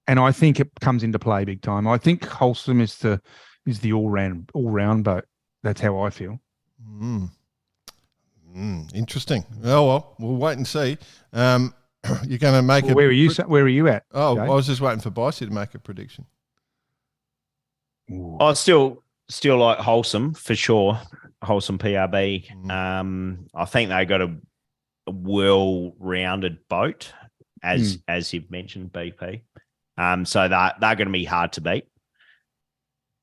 And I think it comes into play big time. I think Wholesome is the all round boat. That's how I feel. Interesting. Oh well, we'll wait and see. You're going to make it. Where are you at? Oh, Jay? I was just waiting for Bicey to make a prediction. Ooh. I still like Wholesome for sure. Wholesome PRB. I think they got a well-rounded boat, as you've mentioned, BP. So they're going to be hard to beat.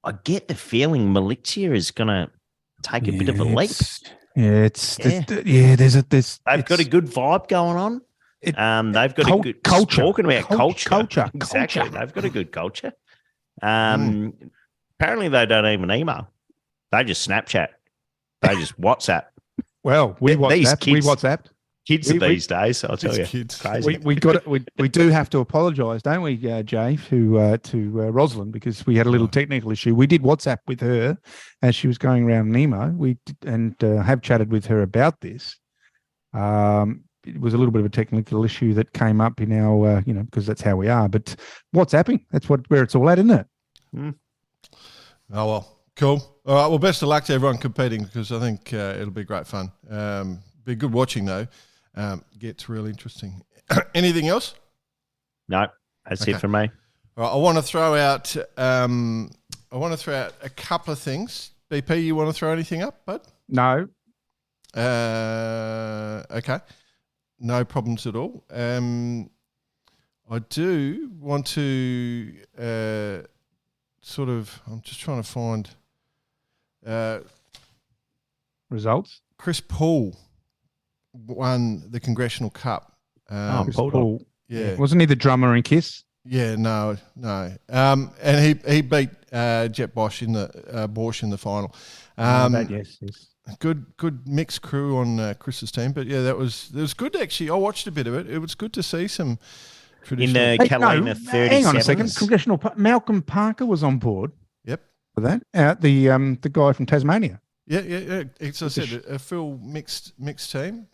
I get the feeling Militia is going to take a bit of a leap. There's They've got a good vibe going on. They've got a good culture. Talking about Culture. Exactly. They've got a good culture. Apparently they don't even email. They just Snapchat. They just WhatsApp. Well, we These WhatsApp. kids- We WhatsApp. Kids these days, I'll tell you. Kids. Crazy. We do have to apologise, don't we, Jay, to Rosalind, because we had a little technical issue. We did WhatsApp with her as she was going around Nemo. Have chatted with her about this. It was a little bit of a technical issue that came up in our, because that's how we are. But WhatsApping, that's where it's all at, isn't it? Mm. Oh, well, cool. All right, well, best of luck to everyone competing, because I think it'll be great fun. Be good watching, though. Gets real interesting. Anything else? No, that's it for me. All right, I want to throw out a couple of things. BP, you want to throw anything up, bud? No. Okay. No problems at all. I do want to I'm just trying to find Results? Chris Paul won the Congressional Cup. Chris Paul. Yeah. Wasn't he the drummer in Kiss? Yeah, no. And he beat Jet Bosch in the final. Yes. Good mixed crew on Chris's team, but yeah, it was good actually. I watched a bit of it. It was good to see some traditional. In the Catalina 37. Hang on a second. Congressional Malcolm Parker was on board. Yep. For that, the guy from Tasmania. Yeah. As I said, a full mixed team.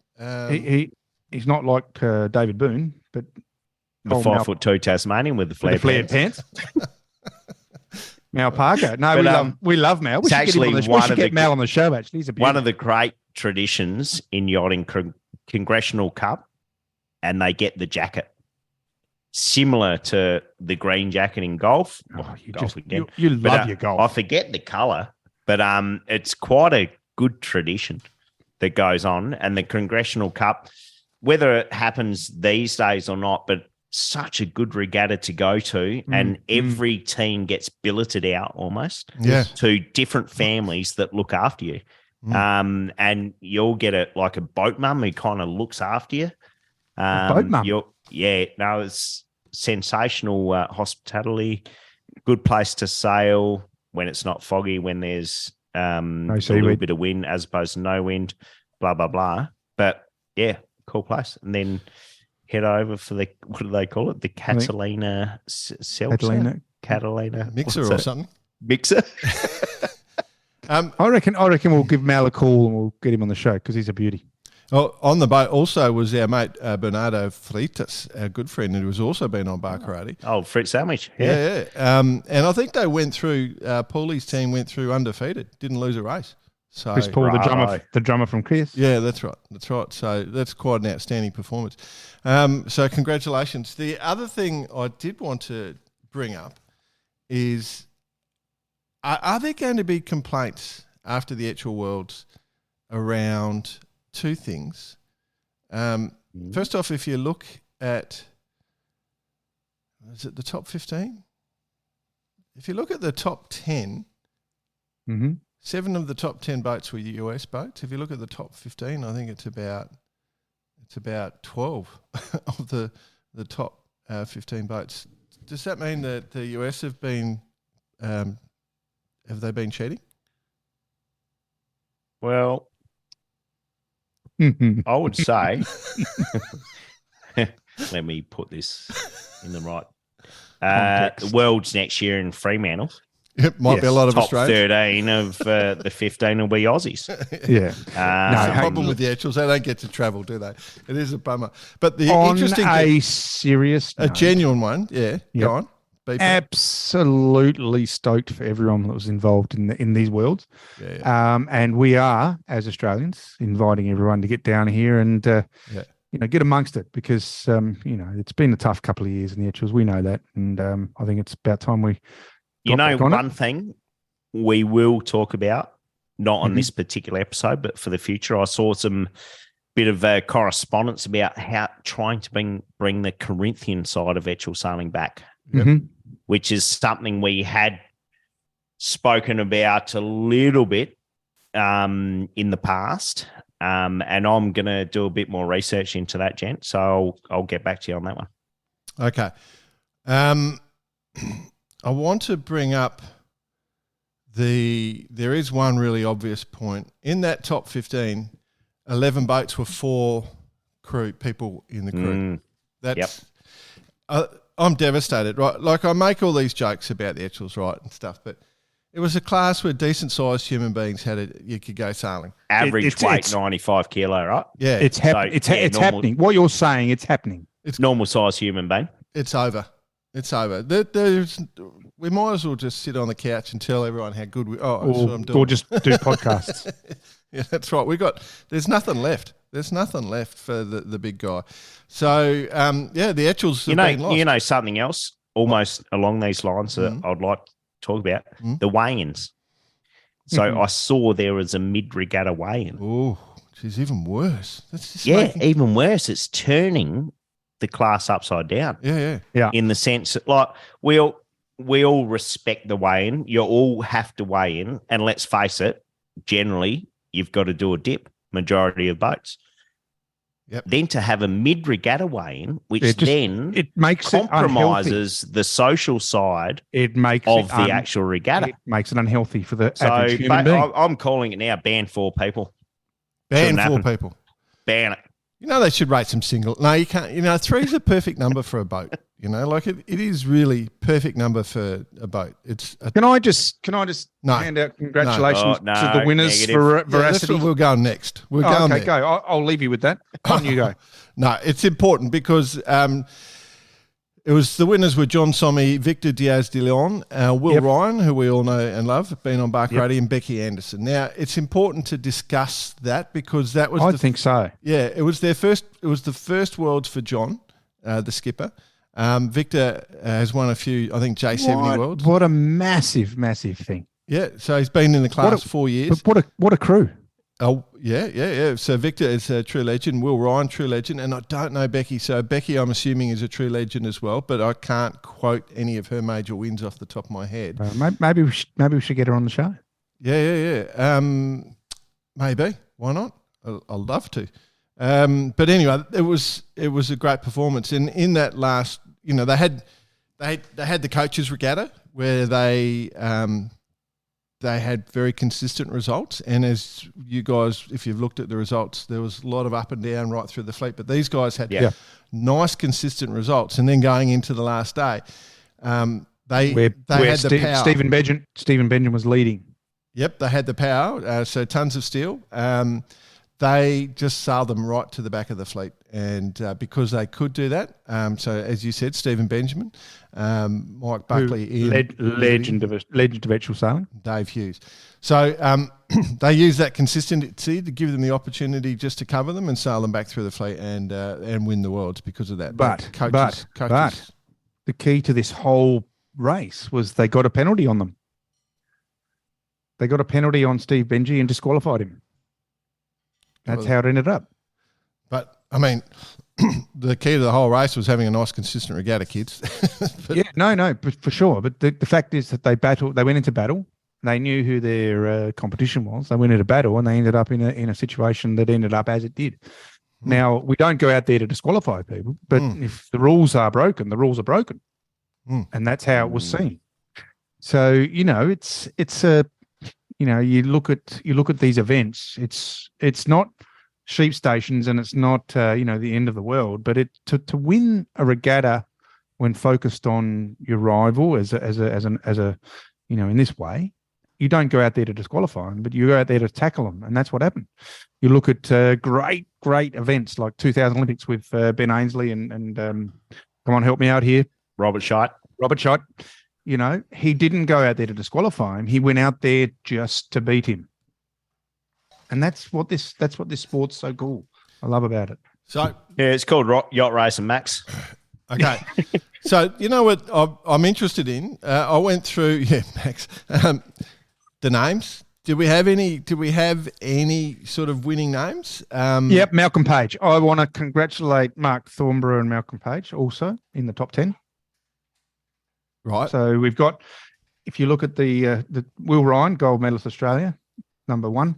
He's not like David Boone, but the 5'2" Tasmanian with the flared pants. Mal Parker. No, we love Mal. We should get Mal on the show, actually. He's a beauty. One of the great traditions in yachting Congressional Cup, and they get the jacket. Similar to the green jacket in golf. You love your golf. I forget the colour, but it's quite a good tradition that goes on. And the Congressional Cup, whether it happens these days or not, but such a good regatta to go to, and every team gets billeted out almost to different families that look after you. And you'll get a boat mum who kind of looks after you. Boat mum? It's sensational hospitality, good place to sail when it's not foggy, when there's a little bit of wind as opposed to no wind, blah, blah, blah. But yeah, cool place. And then head over for what do they call it? The Catalina Seltzer? Catalina Mixer or something. Mixer. I reckon we'll give Mal a call and we'll get him on the show because he's a beauty. Oh, on the boat also was our mate Bernardo Freitas, our good friend, who has also been on Bar Karate. Oh, Fritz Sandwich. Yeah. And I think they went through, Paulie's team went through undefeated, didn't lose a race. So Chris Paul, the drummer from Kiss. Yeah, that's right. So that's quite an outstanding performance. So congratulations. The other thing I did want to bring up is, are there going to be complaints after the Etchells Worlds around two things? First off, if you look at, is it the top 15? If you look at the top 10, 7 of the top 10 boats were US boats. If you look at the top 15, I think it's about 12 of the top 15 boats. Does that mean that the US have been, have they been cheating? Well, I would say, let me put this in the right. The World's next year in Fremantle. It might be a lot of top Australians. 13 of the 15 will be Aussies. Yeah. That's the problem with the Etchells. They don't get to travel, do they? It is a bummer. But the on interesting a serious a note, genuine one, yeah. Yep. Go on. Absolutely stoked for everyone that was involved in these worlds. Yeah. And we are, as Australians, inviting everyone to get down here and get amongst it because it's been a tough couple of years in the Etchells. We know that, and I think it's about time we. One thing we will talk about, not on this particular episode, but for the future, I saw some bit of correspondence about how trying to bring the Corinthian side of Etchells sailing back, which is something we had spoken about a little bit in the past. And I'm going to do a bit more research into that, gent. So I'll get back to you on that one. Okay. I want to bring up there is one really obvious point. In that top 15, 11 boats were for people in the crew. That's Yep. I'm devastated, right? Like I make all these jokes about the Etchells, right, and stuff, but it was a class where decent-sized human beings you could go sailing. Average weight 95 kilo, right? Yeah, It's happening. What you're saying, it's happening. It's normal size human being. It's over. It's over. We might as well just sit on the couch and tell everyone how good that's what I'm doing. Or just do podcasts. Yeah, that's right. There's nothing left. There's nothing left for the big guy. So, the Etchells have been lost. You know something else almost along these lines that I'd like to talk about? The weigh-ins. So I saw there was a mid-regatta weigh-in. Oh, geez, even worse. That's just even worse. It's turning the class upside down. Yeah. In the sense that, like, we all respect the weigh-in. You all have to weigh in. And let's face it, generally, you've got to do a dip, majority of boats. Yep. Then to have a mid-regatta weigh-in, which it makes compromises the social side of the actual regatta. It makes it unhealthy for the average human being. I'm calling it now ban 4 people. Ban 4 people. Ban it. You know, they should rate some single. No, you can't. You know, 3 is a perfect number for a boat. You know, like it is really perfect number for a boat. Can I just hand out congratulations to the winners for veracity? We'll go next. Okay, go. I'll leave you with that. On you go. No, it's important because it was the winners were John Sommy, Victor Diaz de Leon, Will Ryan, who we all know and love, been on Bark Radio, and Becky Anderson. Now, it's important to discuss that because that was I think so. Yeah, it was the first Worlds for John, the skipper. Victor has won a few, I think, J70 Worlds. What a massive thing. Yeah, so he's been in the class 4 years. But what a crew. Oh, yeah. So Victor is a true legend. Will Ryan, true legend. And I don't know Becky. So Becky, I'm assuming, is a true legend as well, but I can't quote any of her major wins off the top of my head. Maybe we should get her on the show. Yeah. Maybe. Why not? I'd love to. But anyway, it was a great performance. And in that last, they had the coaches regatta where they had very consistent results. And as you guys, if you've looked at the results, there was a lot of up and down right through the fleet. But these guys had nice, consistent results. And then going into the last day, they had the power. Stephen Benjamin was leading. Yep, they had the power. So tons of steel. They just sailed them right to the back of the fleet. And because they could do that, so as you said, Stephen Benjamin, Mike Buckley, legend of Etchells sailing, Dave Hughes. So they used that consistency to give them the opportunity just to cover them and sail them back through the fleet and win the Worlds because of that. But coaches. The key to this whole race was they got a penalty on them. They got a penalty on Steve Benji and disqualified him. That's how it ended up. But, I mean, the key to the whole race was having a nice, consistent regatta, kids. For sure. But the fact is that they went into battle. They knew who their competition was. They went into battle and they ended up in a situation that ended up as it did. Now, we don't go out there to disqualify people, but if the rules are broken, the rules are broken. And that's how it was seen. So, it's a... you look at these events. It's not sheep stations and it's not the end of the world. But to win a regatta when focused on your rival as a in this way, you don't go out there to disqualify them, but you go out there to tackle them, and that's what happened. You look at great events like 2000 Olympics with Ben Ainsley and come on, help me out here, Robert Scheidt. He didn't go out there to disqualify him. He went out there just to beat him. And that's what this sport's so cool. I love about it. So it's called yacht racing, Max. Okay. So you know what I'm interested in? I went through, Max, the names. Did we have any sort of winning names? Yep, Malcolm Page. I want to congratulate Mark Thornborough and Malcolm Page also in the top 10. Right. So we've got, if you look at the Will Ryan, gold medalist Australia, number 1,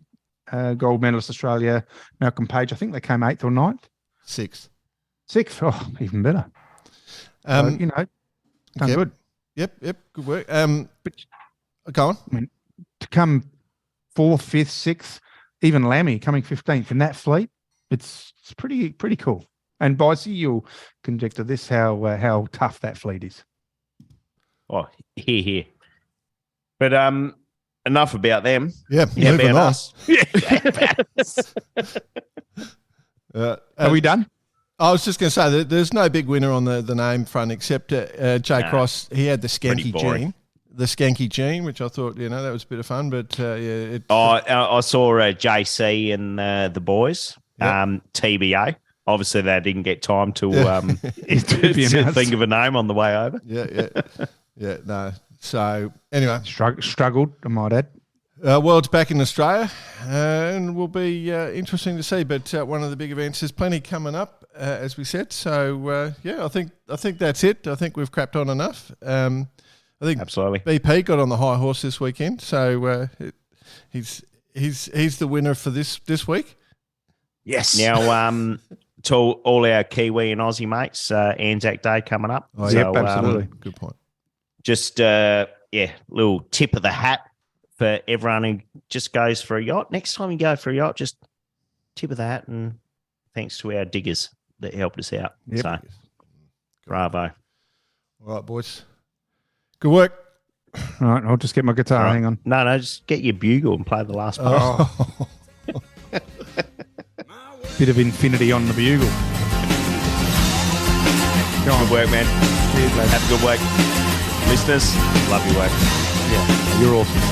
gold medalist Australia, Malcolm Page. I think they came 8th or 9th. 6th. Oh, even better. Done good. Yep. Good work. But go on. I mean, to come 4th, 5th, 6th, even Lammy coming 15th in that fleet. It's pretty cool. And Bicey, you'll conjecture this how tough that fleet is. Oh, here. But enough about them. Yeah, Yeah, moving about on. us. Yeah, about us. Are we done? I was just going to say that there's no big winner on the name front except Jay Cross. He had the Pretty skanky boring. gene, which I thought that was a bit of fun. But I saw JC and the boys. Yep. TBA. Obviously, they didn't get time to be to announced. think of a name on the way over. yeah, no. So anyway, Struggled, I might add. World's back in Australia, and will be interesting to see. But one of the big events, there's plenty coming up, as we said. So I think that's it. I think we've crapped on enough. I think Absolutely. BP got on the high horse this weekend, so he's the winner for this week. Yes. Now, to all our Kiwi and Aussie mates, Anzac Day coming up. Oh, yep, absolutely. Good point. Just little tip of the hat for everyone who just goes for a yacht. Next time you go for a yacht, just tip of the hat, and thanks to our diggers that helped us out. Yep. So, bravo. All right, boys. Good work. All right, I'll just get my guitar. Right. Hang on. No, just get your bugle and play the last part. Oh. Bit of infinity on the bugle. Go on. Good work, man. Cheers, lads. Have a good week. Listeners, love your work. Yeah, you're awesome.